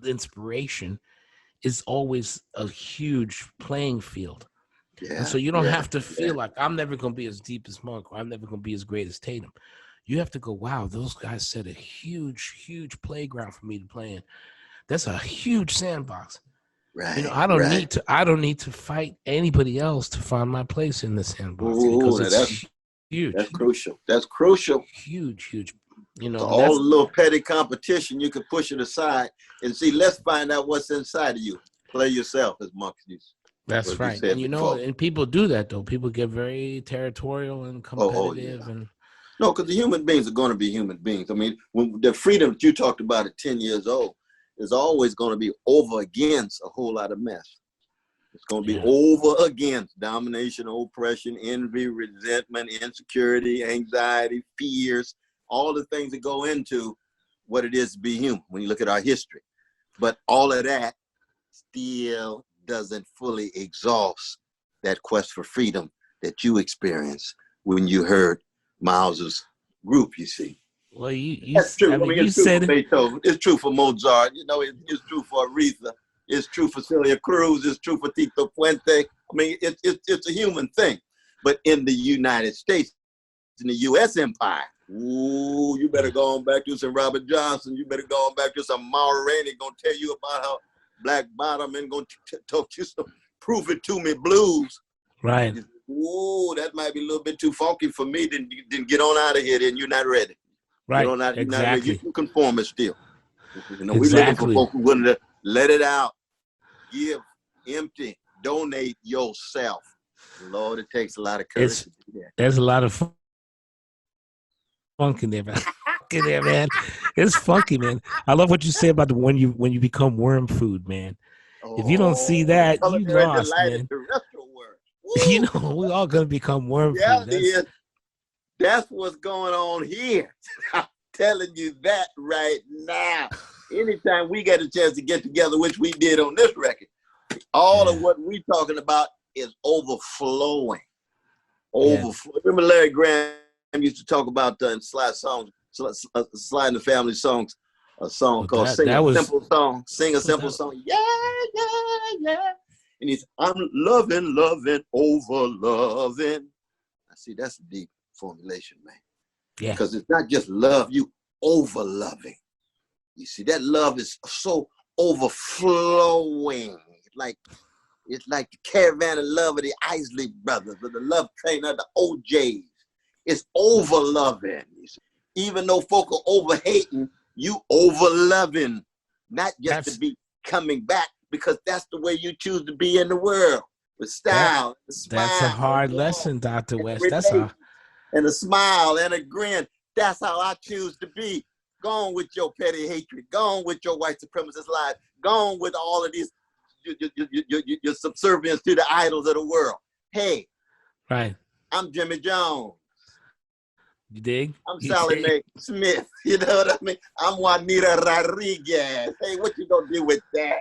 inspiration is always a huge playing field. And so you don't have to feel like I'm never going to be as deep as Monk, or I'm never going to be as great as Tatum. You have to go, wow, those guys set a huge, huge playground for me to play in. That's a huge sandbox. Right. I don't need to fight anybody else to find my place in the sandbox, because it's huge. That's crucial. That's crucial. Huge. So all the little petty competition, you can push it aside and see, let's find out what's inside of you. Play yourself, as Monk used. That's right. And and people do that, though. People get very territorial and competitive. No, because the human beings are going to be human beings. I mean, when the freedom that you talked about at 10 years old is always going to be over against a whole lot of mess. It's going to be over against domination, oppression, envy, resentment, insecurity, anxiety, fears, all the things that go into what it is to be human when you look at our history. But all of that still doesn't fully exhaust that quest for freedom that you experienced when you heard Miles's group, you see. Well, that's true. It's true for Beethoven. It's true for Mozart. It's true for Aretha. It's true for Celia Cruz. It's true for Tito Puente. I mean, it's a human thing. But in the United States, in the U.S. empire, you better go on back to some Robert Johnson. You better go on back to some Ma Rainey, gonna tell you about how Black Bottom and gonna talk you some Prove It To Me blues. Right. That might be a little bit too funky for me. Then get on out of here. Then you're not ready. Right. Exactly. You conform it still. We looking for folks who willing to let it out, give, empty, donate yourself. Lord, it takes a lot of courage to do that. There's a lot of funk in there, man. It's funky, man. I love what you say about when you become worm food, man. If you don't see that, you lost, man. We're all gonna become worm food. That's what's going on here. I'm telling you that right now. Anytime we get a chance to get together, which we did on this record, all of what we talking about is overflowing. Yeah. Remember Larry Graham used to talk about in slide songs, slide in the family songs, a song called Simple Song. Sing a Simple Song. Yeah, yeah, yeah. And he's, I'm loving, over loving. I see that's a deep formulation, man. Yeah. Because it's not just love, you over loving. You see, that love is so overflowing. It's like the caravan of love of the Isley brothers, or the love train of the OJs. It's over loving. Even though folk are over hating, you over loving. Not just to be coming back, because that's the way you choose to be in the world. With style, the smile. That's a hard lesson, Dr. West. And a smile and a grin. That's how I choose to be. Gone with your petty hatred. Gone with your white supremacist lies. Gone with all of these your subservience to the idols of the world. Hey, right. I'm Jimmy Jones. You dig? I'm Sally Mae Smith. You know what I mean? I'm Juanita Rodriguez. Hey, what you gonna do with that?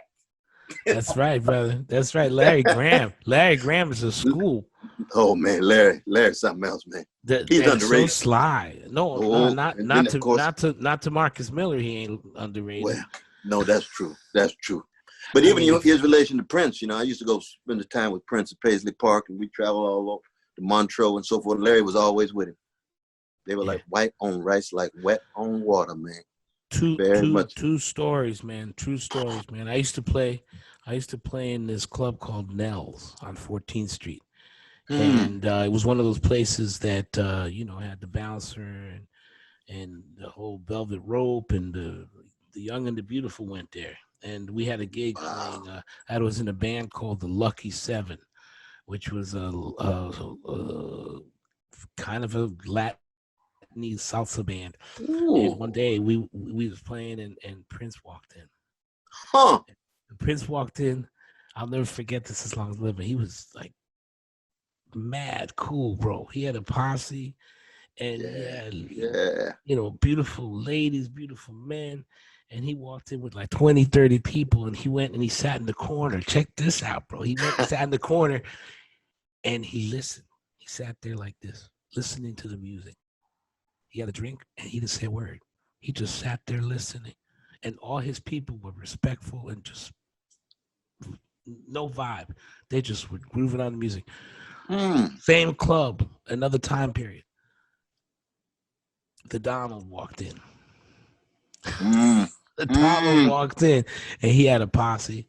That's right, brother. That's right. Larry Graham. Larry Graham is a school. Oh man, Larry's something else, man. He's underrated. So sly. No, not to Marcus Miller. He ain't underrated. Well, no, that's true. That's true. But even his relation to Prince, I used to go spend the time with Prince at Paisley Park, and we traveled all over to Montreux and so forth. Larry was always with him. They were like white on rice, like wet on water, man. True stories, man. True stories, man. I used to play in this club called Nell's on 14th Street. And it was one of those places that had the bouncer and the whole velvet rope, and the young and the beautiful went there. And we had a gig playing. I was in a band called the Lucky Seven, which was a kind of a Latin salsa band. Ooh. And one day we was playing, and Prince walked in. Huh? Prince walked in. I'll never forget this as long as I live. He was like mad cool, bro. He had a posse, and he had beautiful ladies, beautiful men. And he walked in with like 20, 30 people, and he went and he sat in the corner. Check this out, bro. He went and sat in the corner, and he listened. He sat there like this, listening to the music. He had a drink, and he didn't say a word. He just sat there listening. And all his people were respectful and just no vibe. They just were grooving on the music. Same club, another time period. The Donald walked in. The Donald walked in, and he had a posse,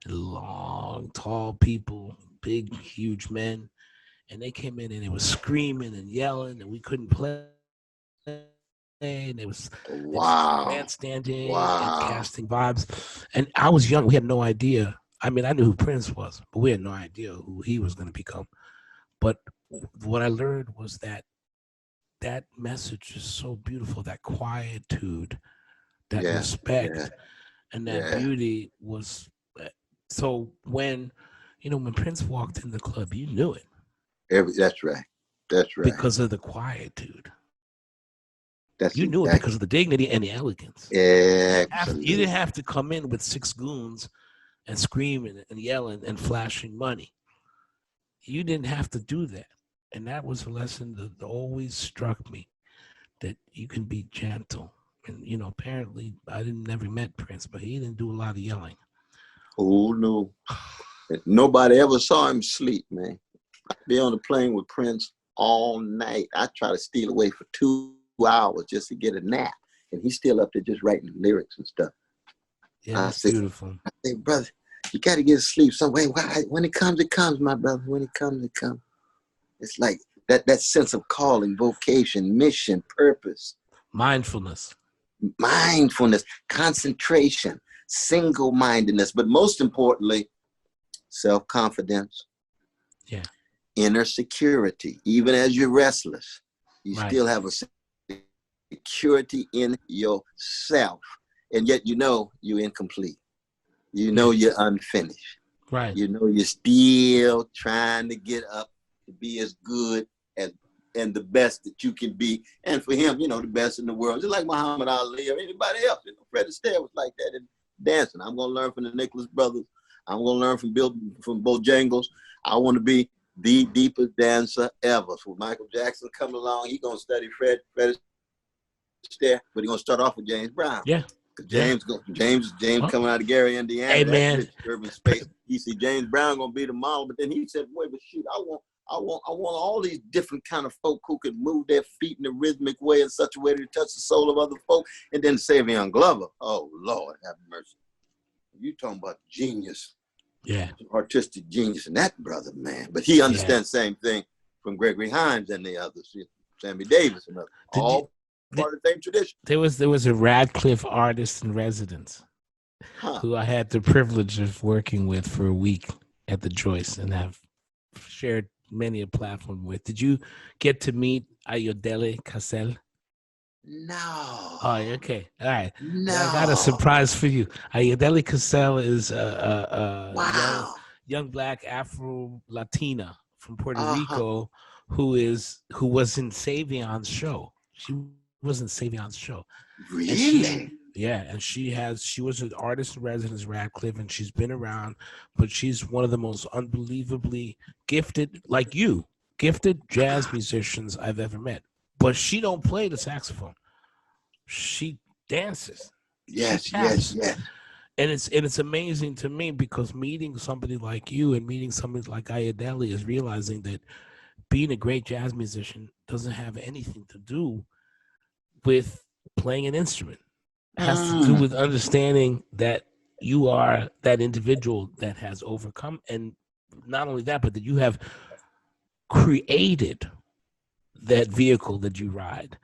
long, tall people, big, huge men, and they came in and they were screaming and yelling, and we couldn't play. And it was grandstanding and casting vibes. And I was young. We had no idea. I mean, I knew who Prince was, but we had no idea who he was going to become. But what I learned was that message is so beautiful, that quietude, that respect, and that beauty was. So when Prince walked in the club, you knew it. That's right. That's right. Because of the quietude. You knew it because of the dignity and the elegance. Yeah. You didn't have to come in with 6 goons and screaming and yelling and flashing money. You didn't have to do that. And that was a lesson that always struck me, that you can be gentle. And, apparently I never met Prince, but he didn't do a lot of yelling. Oh, no. Nobody ever saw him sleep, man. I'd be on the plane with Prince all night. I try to steal away for 2 hours just to get a nap, and he's still up there just writing lyrics and stuff. Yeah, that's beautiful. I say, brother, you got to get sleep some way. When it comes, my brother. When it comes, it comes. It's like that sense of calling, vocation, mission, purpose, mindfulness, concentration, single-mindedness, but most importantly, self-confidence, inner security. Even as you're restless, you still have a security in yourself, and yet you're incomplete. You're unfinished. Right. You're still trying to get up to be as good and the best that you can be. And for him, the best in the world. Just like Muhammad Ali or anybody else. Fred Astaire was like that in dancing. I'm gonna learn from the Nicholas brothers. I'm gonna learn from Bojangles. I want to be the deepest dancer ever. So when Michael Jackson comes along, he's going to study Fred Astaire, but he's going to start off with James Brown. Yeah. James coming out of Gary, Indiana. Hey, That's man. rich urban space. You see James Brown going to be the model, but then he said, wait, but shoot, I want all these different kind of folk who can move their feet in a rhythmic way in such a way to touch the soul of other folk. And then Savion Glover. Oh, Lord, have mercy. You talking about genius. Yeah. Artistic genius in that brother, man. But he understands the same thing from Gregory Hines and the others. Sammy Davis and others. All part of the same tradition. There was a Radcliffe artist in residence who I had the privilege of working with for a week at the Joyce and have shared many a platform with. Did you get to meet Ayodele Cassell? No. Oh, okay. All right. No. I got a surprise for you. Ayodele Cassell is a young black Afro Latina from Puerto Rico who was in Savion's show. She was in Savion's show. Really? And she was an artist in residence Radcliffe, and she's been around, but she's one of the most unbelievably gifted, like you, gifted jazz musicians I've ever met. But she don't play the saxophone. She dances. Yes. And it's amazing to me because meeting somebody like you and meeting somebody like Ayodele is realizing that being a great jazz musician doesn't have anything to do with playing an instrument. It has to do with understanding that you are that individual that has overcome, and not only that, but that you have created that vehicle that you ride.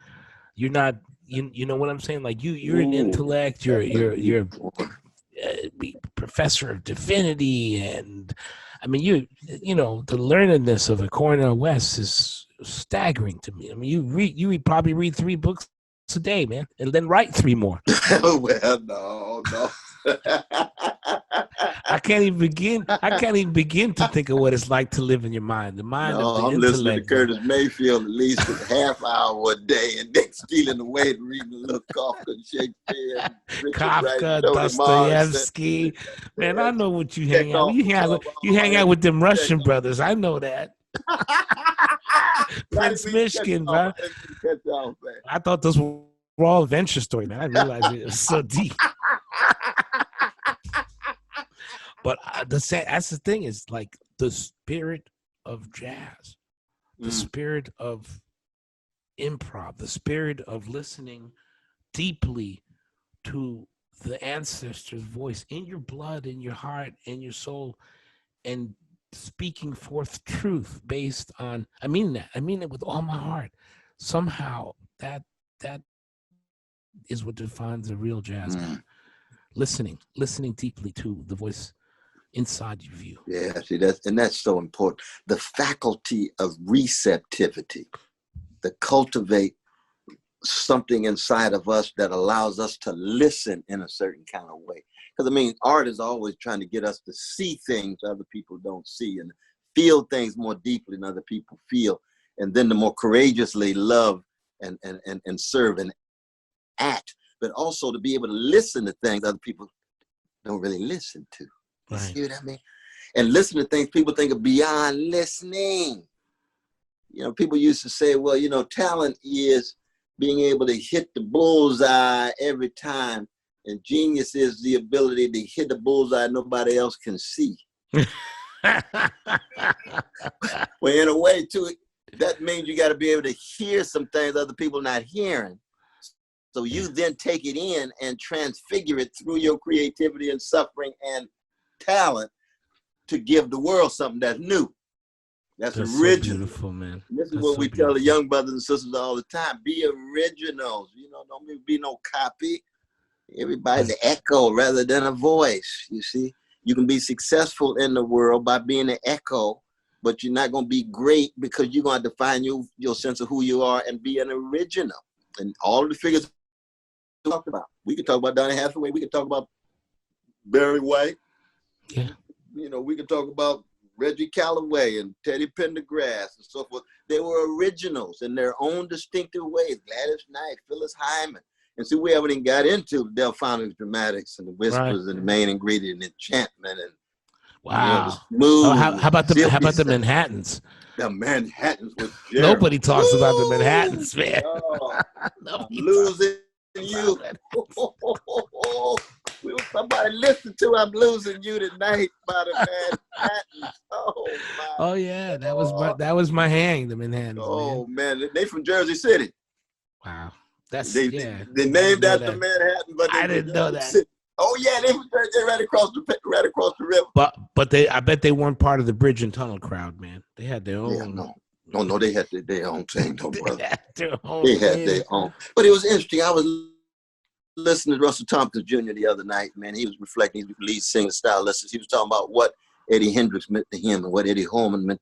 You're not, you know what I'm saying? Like you're an intellect. You're a professor of divinity, and I mean you know the learnedness of a Cornel West is staggering to me. I mean you probably read 3 books a day, man, and then write 3 more. Well, no. I can't even begin to think of what it's like to live in your mind. The mind of the I'm intellect. listening to Curtis Mayfield at least a half hour a day, and then stealing away and reading a little Kafka, Shakespeare, Kafka, Dostoevsky. Man, I know what you hang out. You hang out with them Russian brothers. I know that. Prince Mishkin, bro. I thought those were all adventure stories, man. I realized it was so deep. But that's the thing is like the spirit of jazz, the spirit of improv, the spirit of listening deeply to the ancestor's voice in your blood, in your heart, in your soul, and speaking forth truth based on, I mean it with all my heart. Somehow that is what defines a real jazz man. Listening deeply to the voice inside your view. Yeah, see that's so important. The faculty of receptivity, to cultivate something inside of us that allows us to listen in a certain kind of way. Because I mean, art is always trying to get us to see things other people don't see and feel things more deeply than other people feel, and then to more courageously love and serve and act, but also to be able to listen to things other people don't really listen to. You see what I mean? And listen to things people think are beyond listening. You know, people used to say, well, you know, talent is being able to hit the bullseye every time, and genius is the ability to hit the bullseye nobody else can see. Well, in a way, too, that means you got to be able to hear some things other people are not hearing. So you then take it in and transfigure it through your creativity and suffering and talent to give the world something that's new. That's original. So beautiful, man. This is what we tell the young brothers and sisters all the time. Be originals. You know, don't be no copy. Everybody's an echo rather than a voice. You see, you can be successful in the world by being an echo, but you're not going to be great because you're going to define your sense of who you are and be an original. And all of the figures we talked about. We could talk about Donny Hathaway. We could talk about Barry White. Yeah. You know, we could talk about Reggie Calloway and Teddy Pendergrass and so forth. They were originals in their own distinctive ways. Gladys Knight, Phyllis Hyman. And see, we haven't even got into the Delphonics dramatics and the whispers and the main ingredient, enchantment. Wow. Smooth, How about the sound. Manhattans? The Manhattans with Jerry. Nobody talks about the Manhattans, man. Oh, I'm Nobody losing talks you. Somebody listen to I'm losing you tonight by the Manhattans. Oh my. Oh yeah, that was my hang, the Manhattans. Oh man, they from Jersey City. Wow, that's they named after Manhattan, but I didn't know that. City. Oh yeah, they're right across the river. But I bet they weren't part of the Bridge and Tunnel crowd, man. They had their own. Yeah, no, they had their own thing, no brother. They had their own. But it was interesting. I was listening to Russell Tompkins Jr. the other night, man. He was reflecting, he's lead singer stylist. He was talking about what Eddie Hendrix meant to him and what Eddie Holman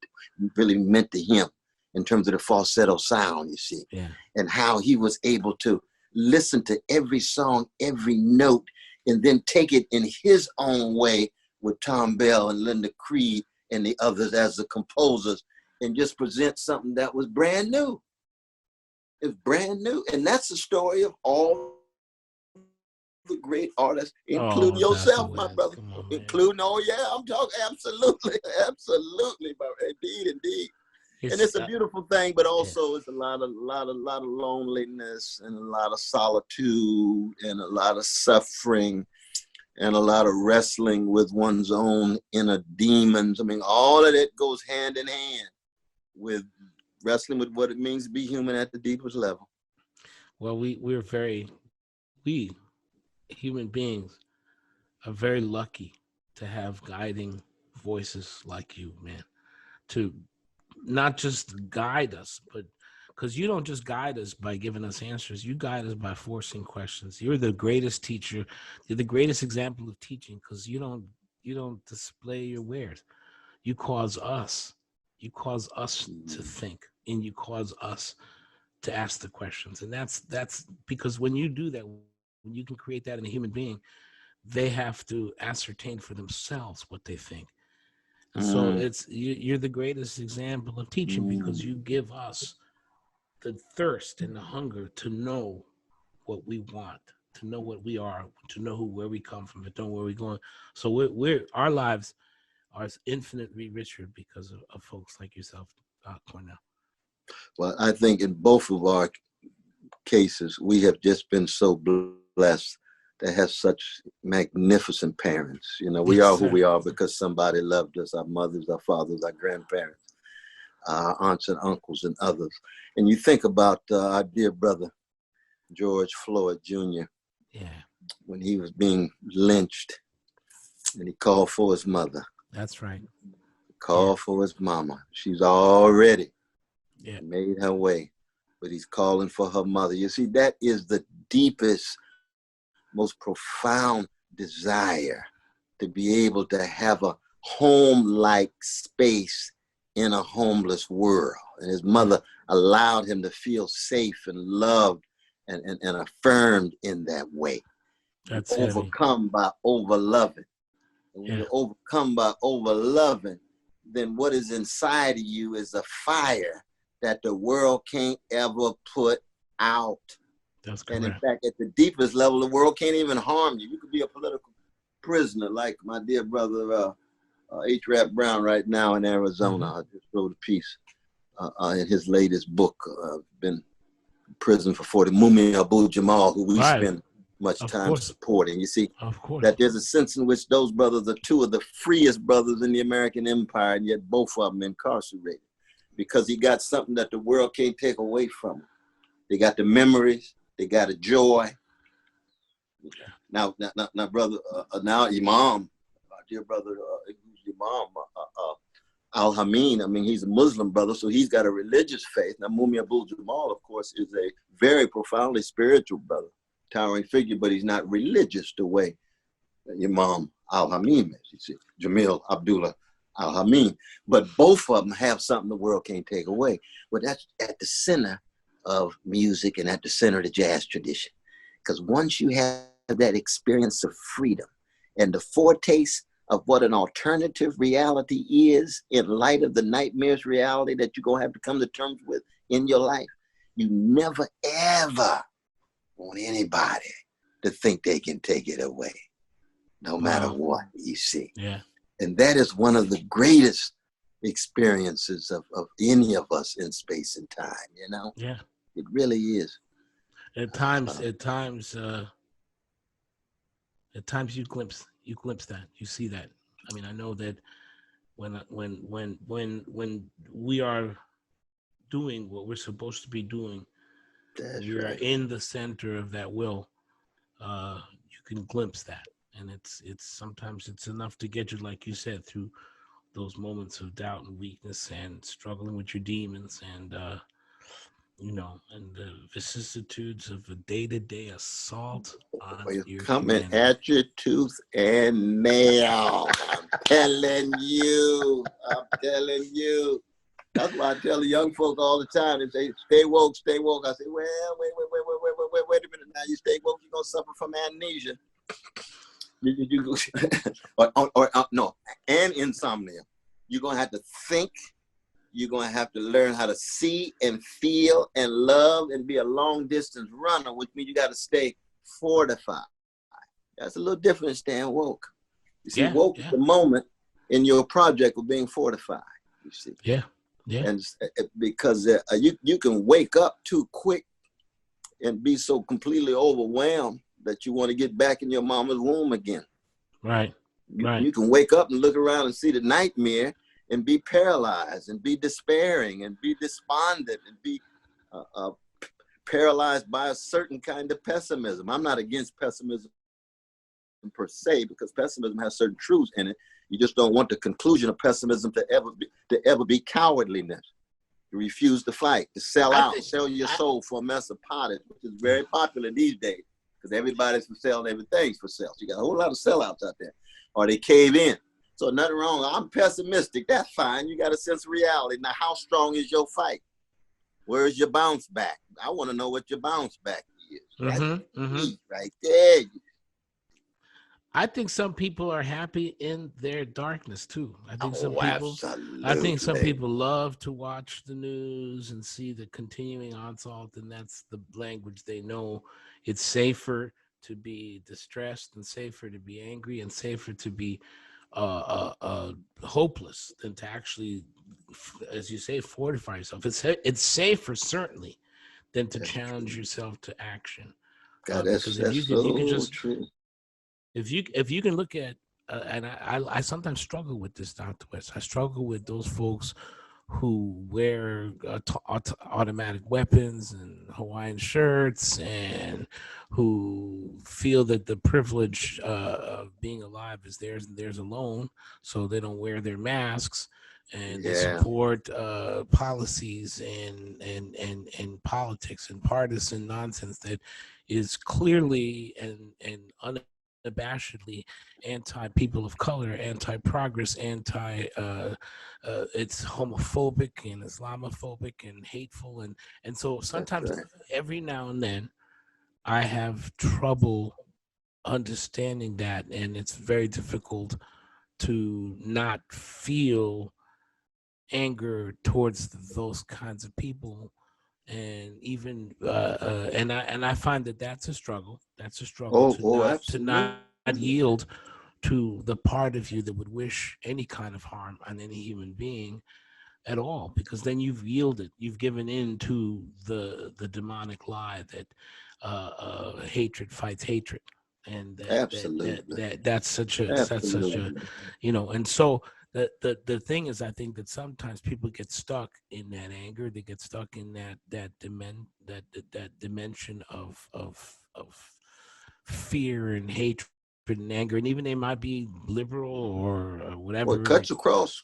really meant to him in terms of the falsetto sound, you see. Yeah. And how he was able to listen to every song, every note, and then take it in his own way with Tom Bell and Linda Creed and the others as the composers and just present something that was brand new. It's brand new. And that's the story of all the great artists, including yourself, my brother. Including, I'm talking absolutely, indeed. And it's a beautiful thing, but also it's a lot of loneliness and a lot of solitude and a lot of suffering and a lot of wrestling with one's own inner demons. I mean, all of that goes hand in hand with wrestling with what it means to be human at the deepest level. Well, we human beings are very lucky to have guiding voices like you, man, to not just guide us, but because you don't just guide us by giving us answers, you guide us by forcing questions. You're the greatest teacher. You're the greatest example of teaching because you don't display your wares. You cause us to think, and you cause us to ask the questions. And that's because when you do that, when you can create that in a human being, they have to ascertain for themselves what they think. And so you're the greatest example of teaching because you give us the thirst and the hunger to know what we want, to know what we are, to know where we come from, to know where we're going. So our lives are infinitely richer because of folks like yourself, Cornel. Well, I think in both of our cases, we have just been so blessed to have such magnificent parents. You know, we are who we are because somebody loved us, our mothers, our fathers, our grandparents, our aunts and uncles and others. And you think about our dear brother, George Floyd Jr., when he was being lynched and he called for his mother. That's right. Called for his mama. She's already made her way, but he's calling for her mother. You see, that is the deepest, most profound desire to be able to have a home-like space in a homeless world. And his mother allowed him to feel safe and loved and affirmed in that way. That's overcome by overloving. And when you're overcome by overloving, then what is inside of you is a fire that the world can't ever put out. That's correct. And in fact, at the deepest level, the world can't even harm you. You could be a political prisoner, like my dear brother H. Rap Brown right now in Arizona. I just wrote a piece in his latest book. Been in prison for 40. Mumi Abu-Jamal, who we spend much time supporting. You see, that there's a sense in which those brothers are two of the freest brothers in the American empire, and yet both of them incarcerated because he got something that the world can't take away from him. They got the memories, they got a joy. Now, brother, now Imam, our dear brother, Imam Al-Hameen, I mean, he's a Muslim brother, so he's got a religious faith. Now, Mumi Abu-Jamal, of course, is a very profoundly spiritual brother, towering figure, but he's not religious the way Imam Al-Hameen is, you see, Jamil Abdullah Al-Hameen. But both of them have something the world can't take away. But that's at the center of music and at the center of the jazz tradition. Because once you have that experience of freedom and the foretaste of what an alternative reality is in light of the nightmares reality that you're going to have to come to terms with in your life, you never, ever want anybody to think they can take it away, no matter what you see. Yeah. And that is one of the greatest experiences of any of us in space and time, you know? Yeah. It really is. At times you glimpse that, you see that. I mean, I know that when we are doing what we're supposed to be doing, we are in the center of that will. You can glimpse that, and it's sometimes it's enough to get you, like you said, through those moments of doubt and weakness and struggling with your demons and and the vicissitudes of a day-to-day assault on You're your coming humanity. at your tooth and nail. I'm telling you. That's why I tell the young folk all the time. They say, stay woke, stay woke. I say, well, wait a minute now. You stay woke, you're going to suffer from amnesia. No, and insomnia. You're going to have to think. You're going to have to learn how to see and feel and love and be a long distance runner, which means you got to stay fortified. That's a little different than staying woke. You see, woke is the moment in your project of being fortified. You see. Yeah. Yeah. And because you can wake up too quick and be so completely overwhelmed that you want to get back in your mama's womb again. Right. You can wake up and look around and see the nightmare and be paralyzed and be despairing and be despondent and be paralyzed by a certain kind of pessimism. I'm not against pessimism per se, because pessimism has certain truths in it. You just don't want the conclusion of pessimism to ever be cowardliness, to refuse to fight, to sell out, sell your soul for a mess of pottage, which is very popular these days because everybody's for sale and everything's for sale. So you got a whole lot of sellouts out there, or they cave in. So nothing wrong. I'm pessimistic. That's fine. You got a sense of reality. Now, how strong is your fight? Where's your bounce back? I want to know what your bounce back is. That's key right there. I think some people are happy in their darkness too. I think some people love to watch the news and see the continuing onslaught, and that's the language they know. It's safer to be distressed and safer to be angry and safer to be hopeless than to actually, as you say, fortify yourself. It's safer certainly than to challenge yourself to action. Because if you can just true. If you can look at and I sometimes struggle with this, Dr. West. I struggle with those folks who wear automatic weapons and Hawaiian shirts and who feel that the privilege of being alive is theirs and theirs alone, so they don't wear their masks, and they support policies and politics and partisan nonsense that is clearly and unabashedly anti-people of color, anti-progress, it's homophobic and Islamophobic and hateful, and so sometimes every now and then I have trouble understanding that, and it's very difficult to not feel anger towards those kinds of people. And even and I find that that's a struggle. That's a struggle to not yield to the part of you that would wish any kind of harm on any human being at all, because then you've yielded, you've given in to the demonic lie that hatred fights hatred, and that's such a and so the thing is, I think that sometimes people get stuck in that anger, they get stuck in that dimension of fear and hatred and anger, and even they might be liberal or whatever. Well, it cuts across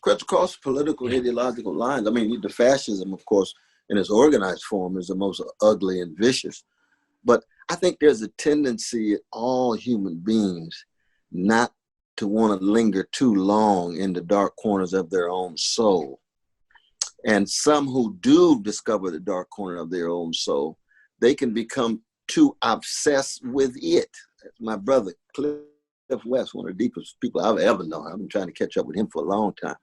political and ideological lines. I mean, the fascism, of course, in its organized form is the most ugly and vicious. But I think there's a tendency in all human beings not to want to linger too long in the dark corners of their own soul. And some who do discover the dark corner of their own soul, they can become too obsessed with it. My brother, Cliff West, one of the deepest people I've ever known. I've been trying to catch up with him for a long time.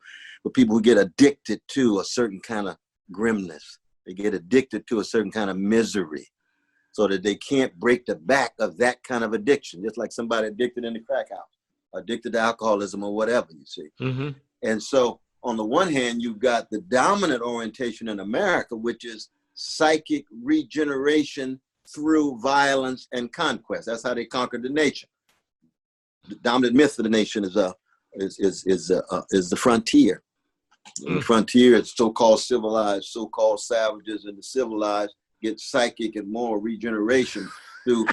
But people who get addicted to a certain kind of grimness, they get addicted to a certain kind of misery, so that they can't break the back of that kind of addiction, just like somebody addicted in the crack house. addicted to alcoholism or whatever, you see. Mm-hmm. And so on the one hand, you've got the dominant orientation in America, which is psychic regeneration through violence and conquest. That's how they conquered the nation. The dominant myth of the nation is the frontier. And the frontier is so-called civilized, so-called savages, and the civilized get psychic and moral regeneration through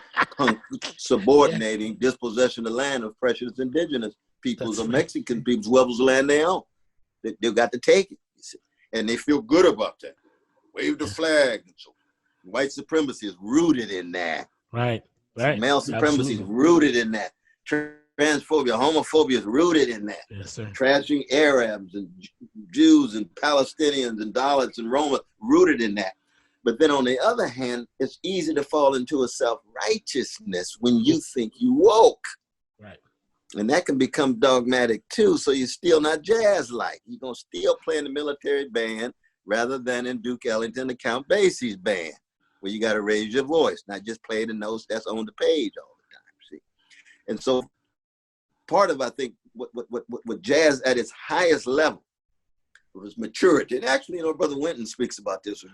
subordinating dispossession of land of precious indigenous peoples or Mexican peoples, whoever's land they own. They've got to take it, you see. And they feel good about that. Wave the flag. So white supremacy is rooted in that. Right. Male supremacy is rooted in that. Transphobia, homophobia is rooted in that. Yes, sir. Trashing Arabs and Jews and Palestinians and Dalits and Roma, rooted in that. But then on the other hand, it's easy to fall into a self-righteousness when you think you woke. Right. And that can become dogmatic too. So you're still not jazz-like. You're going to still play in the military band rather than in Duke Ellington and Count Basie's band, where you got to raise your voice, not just play the notes that's on the page all the time, see? And so part of, I think, what jazz at its highest level was maturity. And actually, Brother Winton speaks about this with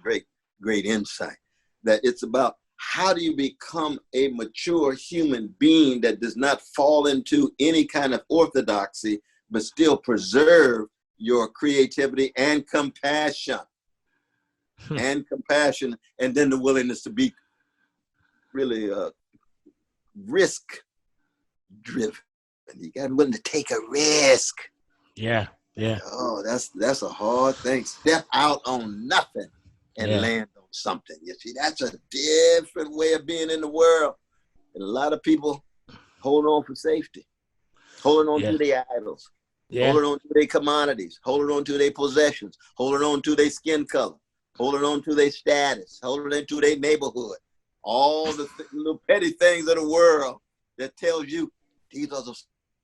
great insight, that it's about how do you become a mature human being that does not fall into any kind of orthodoxy, but still preserve your creativity and compassion. And compassion, and then the willingness to be really risk-driven. You got to be willing to take a risk. Yeah. Oh, that's a hard thing. Step out on nothing and land on something. You see, that's a different way of being in the world. And a lot of people hold on for safety, holding on to their idols, holding on to their commodities, holding on to their possessions, holding on to their skin color, holding on to their status, holding on to their neighborhood, all the little petty things of the world that tells you these are the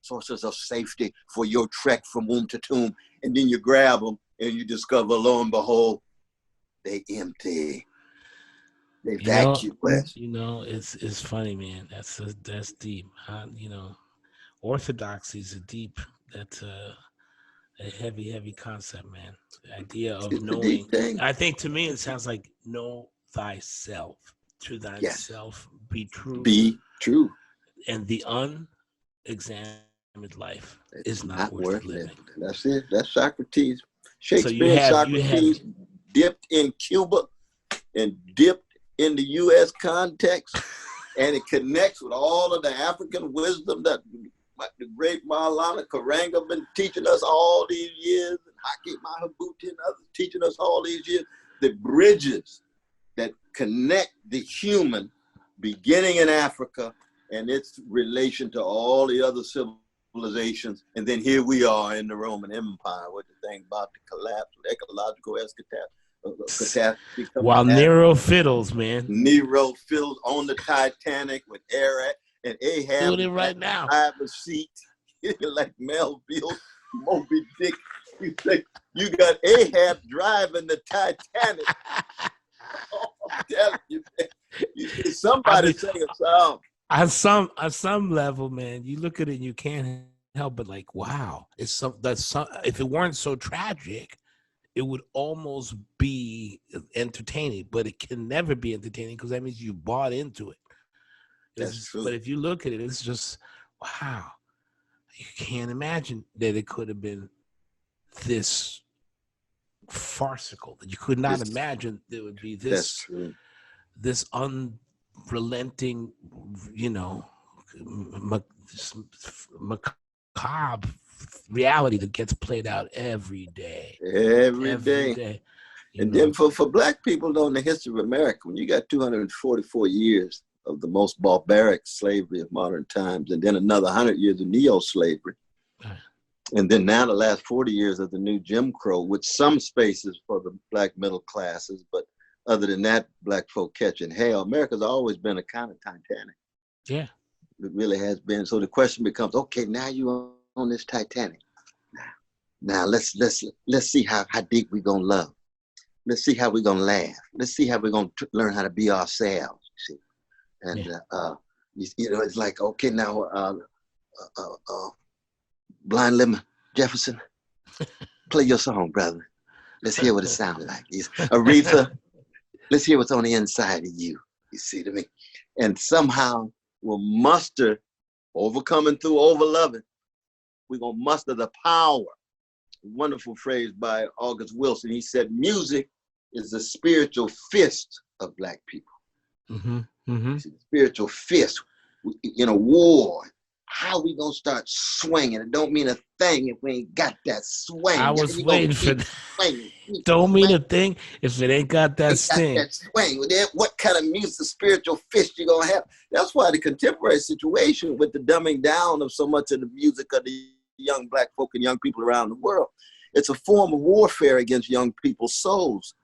sources of safety for your trek from womb to tomb. And then you grab them and you discover, lo and behold, they empty. They vacuum. It's funny, man. That's deep. Orthodoxy is that's a heavy concept, man. The idea of knowing. I think to me it sounds like know thyself. To thyself be true. Be true. And the unexamined life is not worth living. That's it. That's Socrates. Shakespeare, Socrates dipped in Cuba and dipped in the U.S. context, and it connects with all of the African wisdom that the great Maulana Karanga been teaching us all these years, and Haki Mahabuti and others teaching us all these years. The bridges that connect the human, beginning in Africa, and its relation to all the other civilizations. And then here we are in the Roman Empire with the thing about the collapse, ecological catastrophe. While Nero fiddles, man. Nero fiddles on the Titanic with Eric and Ahab. Doing it right now. Driver seat, like Melville, Moby Dick. You got Ahab driving the Titanic. Oh, I'm telling you, man. You see somebody say a song. On some level, man, you look at it and you can't help but like, wow, if it weren't so tragic, it would almost be entertaining, but it can never be entertaining because that means you bought into it. That's true. But if you look at it, it's just, wow, you can't imagine that it could have been this farcical, that you could not imagine there would be this unrelenting, macabre reality that gets played out every day. Every day. And then for Black people, though, in the history of America, when you got 244 years of the most barbaric slavery of modern times, and then another 100 years of neo-slavery, and then now the last 40 years of the new Jim Crow, with some spaces for the Black middle classes, but other than that, Black folk catching hell. America's always been a kind of Titanic. Yeah. It really has been. So the question becomes, okay, now you're on this Titanic. Now let's see how deep we're gonna love. Let's see how we're gonna laugh. Let's see how we're gonna learn how to be ourselves. You see, and it's like, okay, now Blind Lemon Jefferson, play your song, brother. Let's hear what it sounds like. Aretha, let's hear what's on the inside of you. You see to me? And somehow we'll muster, overcoming through overloving, we're going to muster the power. Wonderful phrase by August Wilson. He said, music is the spiritual fist of Black people. Mm-hmm. Mm-hmm. The spiritual fist in a war. How we gonna start swinging? It don't mean a thing if we ain't got that swing. I was waiting for that. Don't mean a thing if it ain't got that sting. That swing. What kind of music, spiritual fist you gonna have? That's why the contemporary situation with the dumbing down of so much of the music of the young Black folk and young people around the world, it's a form of warfare against young people's souls.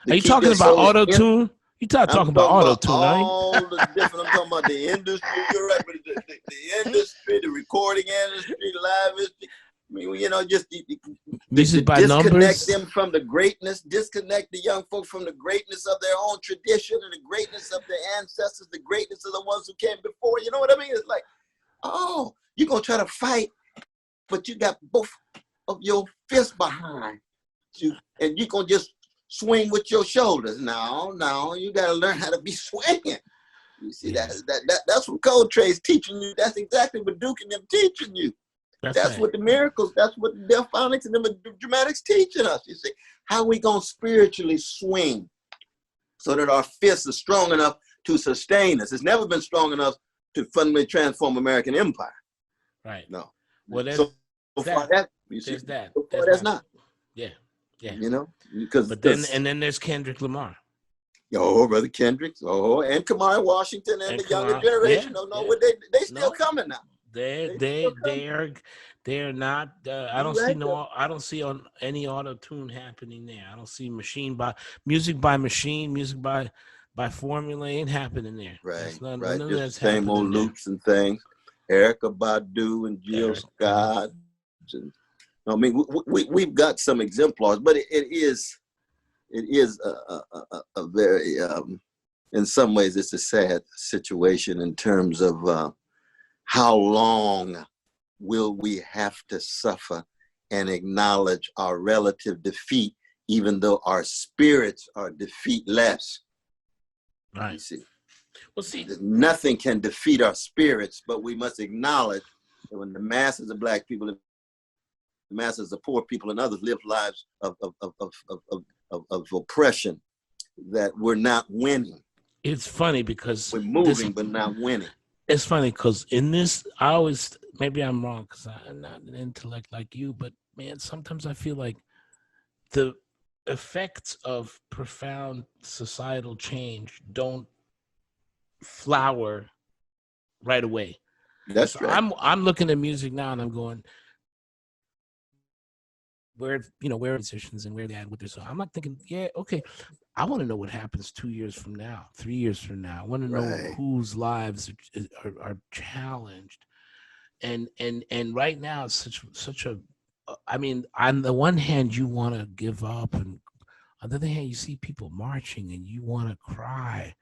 Are you talking about auto-tune? You're talking about auto-tune, all the different, I'm talking about the industry, you're right, but the industry, the recording industry, the live industry. I mean, you know, just music by disconnect numbers. them from the greatness, disconnect the young folk from the greatness of their own tradition and the greatness of their ancestors, the greatness of the ones who came before. You know what I mean? It's like, oh, you're going to try to fight, but you got both of your fists behind you, and you're going to just swing with your shoulders. No, you got to learn how to be swinging. You see, that's what Coltrane's teaching you. That's exactly what Duke and them teaching you. That's right. What the miracles, that's what the Delphonics and the dramatics teaching us. You see, how we going to spiritually swing so that our fists are strong enough to sustain us. It's never been strong enough to fundamentally transform American empire. Right. No. Well, there's that's not. Yeah. Yeah. You know, because then there's Kendrick Lamar. Oh, Brother Kendrick. Oh, and Kamari Washington and the younger generation. They still coming now. They're not. I don't see on any auto tune happening there. I don't see music by formula ain't happening there. Right. None Just of that's same old loops and things. Erykah Badu and Jill Scott. And, I mean, we've got some exemplars, but it is a very, in some ways, it's a sad situation in terms of how long will we have to suffer and acknowledge our relative defeat, even though our spirits are defeatless. Right. You see. Well, see, nothing can defeat our spirits, but we must acknowledge that when the masses of Black people, the masses of poor people and others live lives of oppression, that we're not winning. It's funny because we're moving but not winning. It's funny because in this, maybe I'm wrong because I'm not an intellect like you, but man, sometimes I feel like the effects of profound societal change don't flower right away. That's right. I'm looking at music now and I'm going, where musicians and where they at with this. So I'm not thinking, yeah, okay. I want to know what happens 2 years from now, 3 years from now. I want to know whose lives are challenged. And right now it's such a, I mean, on the one hand, you want to give up, and on the other hand, you see people marching and you want to cry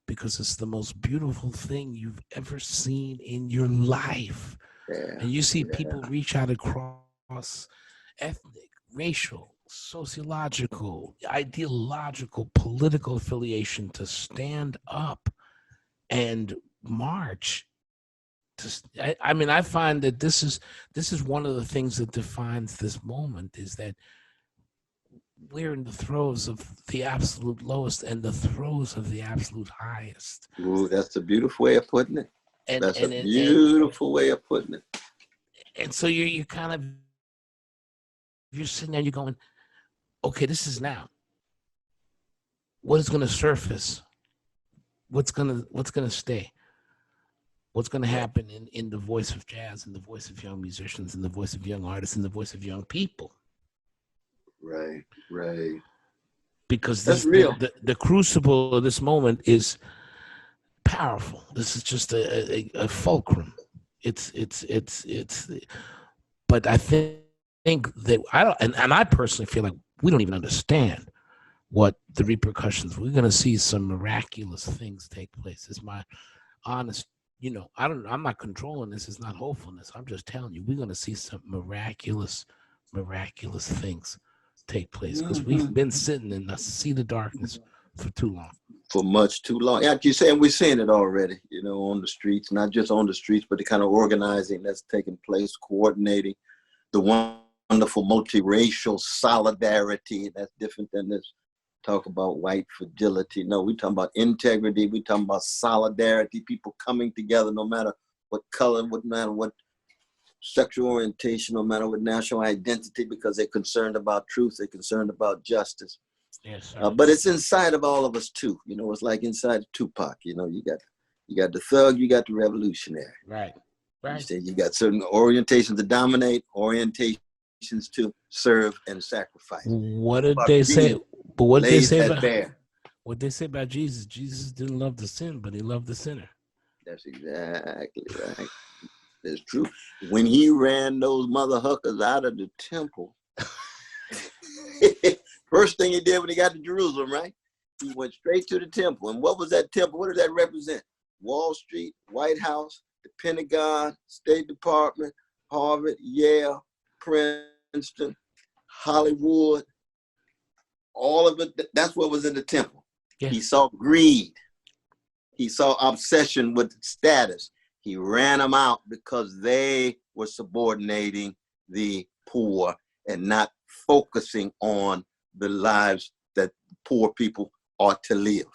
because it's the most beautiful thing you've ever seen in your life. Yeah, and you see people reach out across ethnic, racial, sociological, ideological, political affiliation to stand up and march. I mean, I find that this is one of the things that defines this moment, is that we're in the throes of the absolute lowest and the throes of the absolute highest. Ooh, that's a beautiful way of putting it. That's a beautiful way of putting it. And so you're sitting there, you're going, okay, this is now. What is going to surface? What's going to stay? What's going to happen in the voice of jazz, in the voice of young musicians, in the voice of young artists, in the voice of young people? Right. Because that's real. The crucible of this moment is powerful. This is just a fulcrum. But I think that I personally feel like we don't even understand what the repercussions. We're going to see some miraculous things take place. Is my honest I'm not controlling this. It's not hopefulness. I'm just telling you, we're going to see some miraculous things take place because we've been sitting in the seat of darkness for too long. For much too long. Like you're saying, we're seeing it already, on the streets, not just on the streets, but the kind of organizing that's taking place, coordinating the wonderful multiracial solidarity. That's different than this talk about white fragility. No, we're talking about integrity. We're talking about solidarity, people coming together no matter what color, no matter what sexual orientation, no matter what national identity, because they're concerned about truth, they're concerned about justice. Yes, sir. But it's inside of all of us too. It's like inside Tupac. You got the thug, you got the revolutionary. Right. You got certain orientations to dominate, orientations to serve and sacrifice. What did they say? But what did they say about what they say about Jesus? Jesus didn't love the sin, but he loved the sinner. That's exactly right. That's true. When he ran those mother huckers out of the temple, first thing he did when he got to Jerusalem, right? He went straight to the temple. And what was that temple? What did that represent? Wall Street, White House, the Pentagon, State Department, Harvard, Yale, Princeton, Hollywood, all of it. That's what was in the temple. Yeah. He saw greed. He saw obsession with status. He ran them out because they were subordinating the poor and not focusing on the lives that poor people ought to live.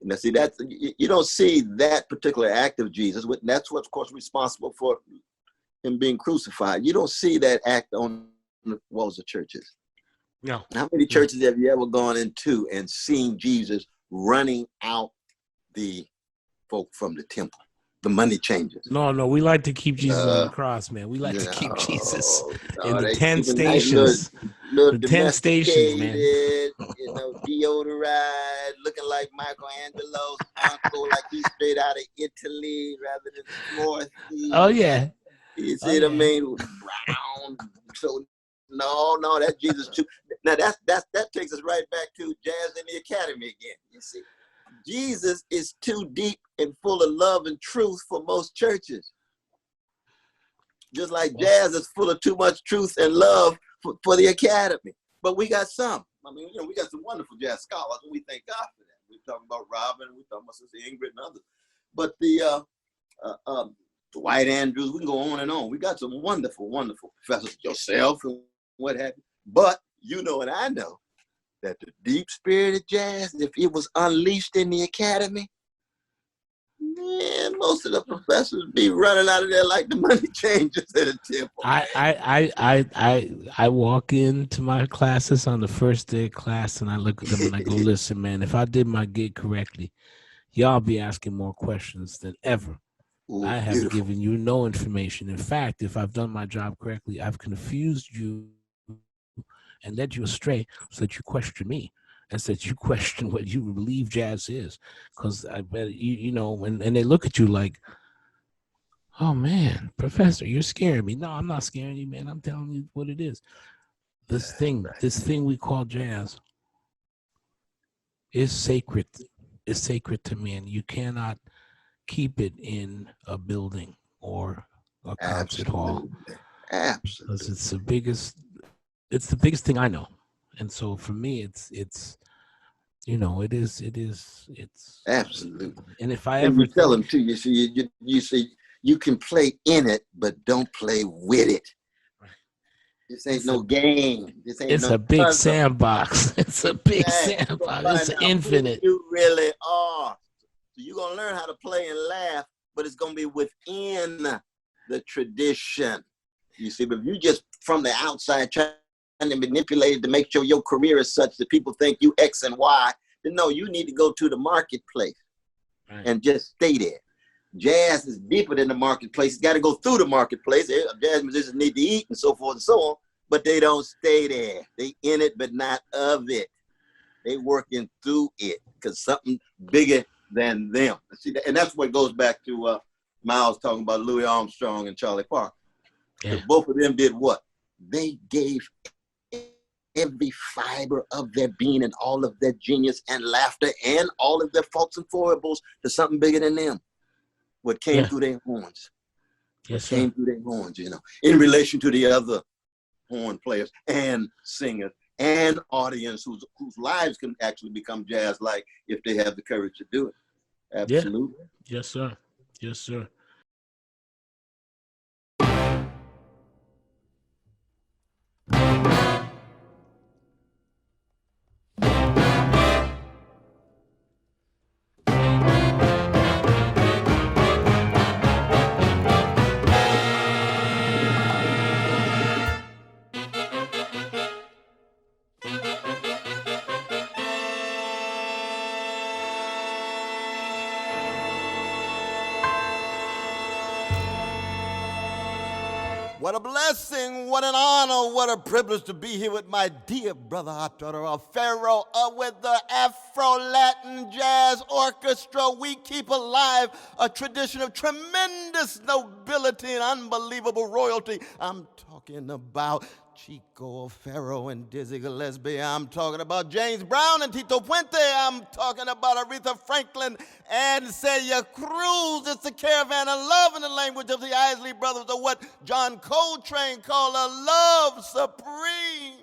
And see, that's, you don't see that particular act of Jesus. That's what's, of course, responsible for him being crucified. You don't see that act on the walls of churches. No. How many churches have you ever gone into and seen Jesus running out the folk from the temple, the money changers? No, we like to keep Jesus on the cross, man. We like to keep Jesus in the 10 stations. Little the 10 stations, man. Deodorized, looking like Michelangelo's uncle, like he's straight out of Italy rather than North. Oh, yeah. You see what I mean? Brown. So no, that's Jesus too. Now that takes us right back to Jazz in the Academy again. You see, Jesus is too deep and full of love and truth for most churches. Just like jazz is full of too much truth and love for the academy. But we got some. I mean, we got some wonderful jazz scholars, and we thank God for that. We're talking about Robin, we're talking about Sister Ingrid and others. But the Dwight Andrews, we can go on and on. We got some wonderful, wonderful professors, yourself and what have you. But you know and I know that the deep spirit of jazz, if it was unleashed in the academy, man, most of the professors be running out of there like the money changers at a temple. I walk into my classes on the first day of class and I look at them and I go, listen, man, if I did my gig correctly, y'all be asking more questions than ever. Ooh, I have given you no information. In fact, if I've done my job correctly, I've confused you and led you astray so that you question me and so that you question what you believe jazz is. Because I bet, and they look at you like, oh, man, professor, you're scaring me. No, I'm not scaring you, man. I'm telling you what it is. This thing we call jazz is sacred. It's sacred to me, and you cannot keep it in a building or a concert hall. Absolutely. Because it's the biggest thing I know. And so for me, it's absolutely. And if I and ever you tell them too, you see, you can play in it, but don't play with it. This ain't no game. It's a big sandbox. It's a big sandbox. It's infinite. You really are. So you're gonna learn how to play and laugh, but it's gonna be within the tradition. You see, but if you just from the outside trying to manipulate it to make sure your career is such that people think you X and Y, then no, you need to go to the marketplace and just stay there. Jazz is deeper than the marketplace. It's got to go through the marketplace. Jazz musicians need to eat and so forth and so on, but they don't stay there. They in it, but not of it. They working through it because something bigger than them. See, and that's what goes back to Miles talking about Louis Armstrong and Charlie Parker. Yeah. Both of them did what? They gave every fiber of their being and all of their genius and laughter and all of their faults and foibles to something bigger than them. what came through their horns. Yes, what came through their horns, you know, in relation to the other horn players and singers and audience whose lives can actually become jazz-like if they have the courage to do it. Absolutely. Yeah. Yes, sir. Yes, sir. What a blessing, what an honor, what a privilege to be here with my dear brother Arturo OFarrill with the Afro-Latin Jazz Orchestra. We keep alive a tradition of tremendous nobility and unbelievable royalty. I'm talking about Chico O'Farrill and Dizzy Gillespie. I'm talking about James Brown and Tito Puente. I'm talking about Aretha Franklin and Celia Cruz. It's a caravan of love in the language of the Isley Brothers, or what John Coltrane called a love supreme.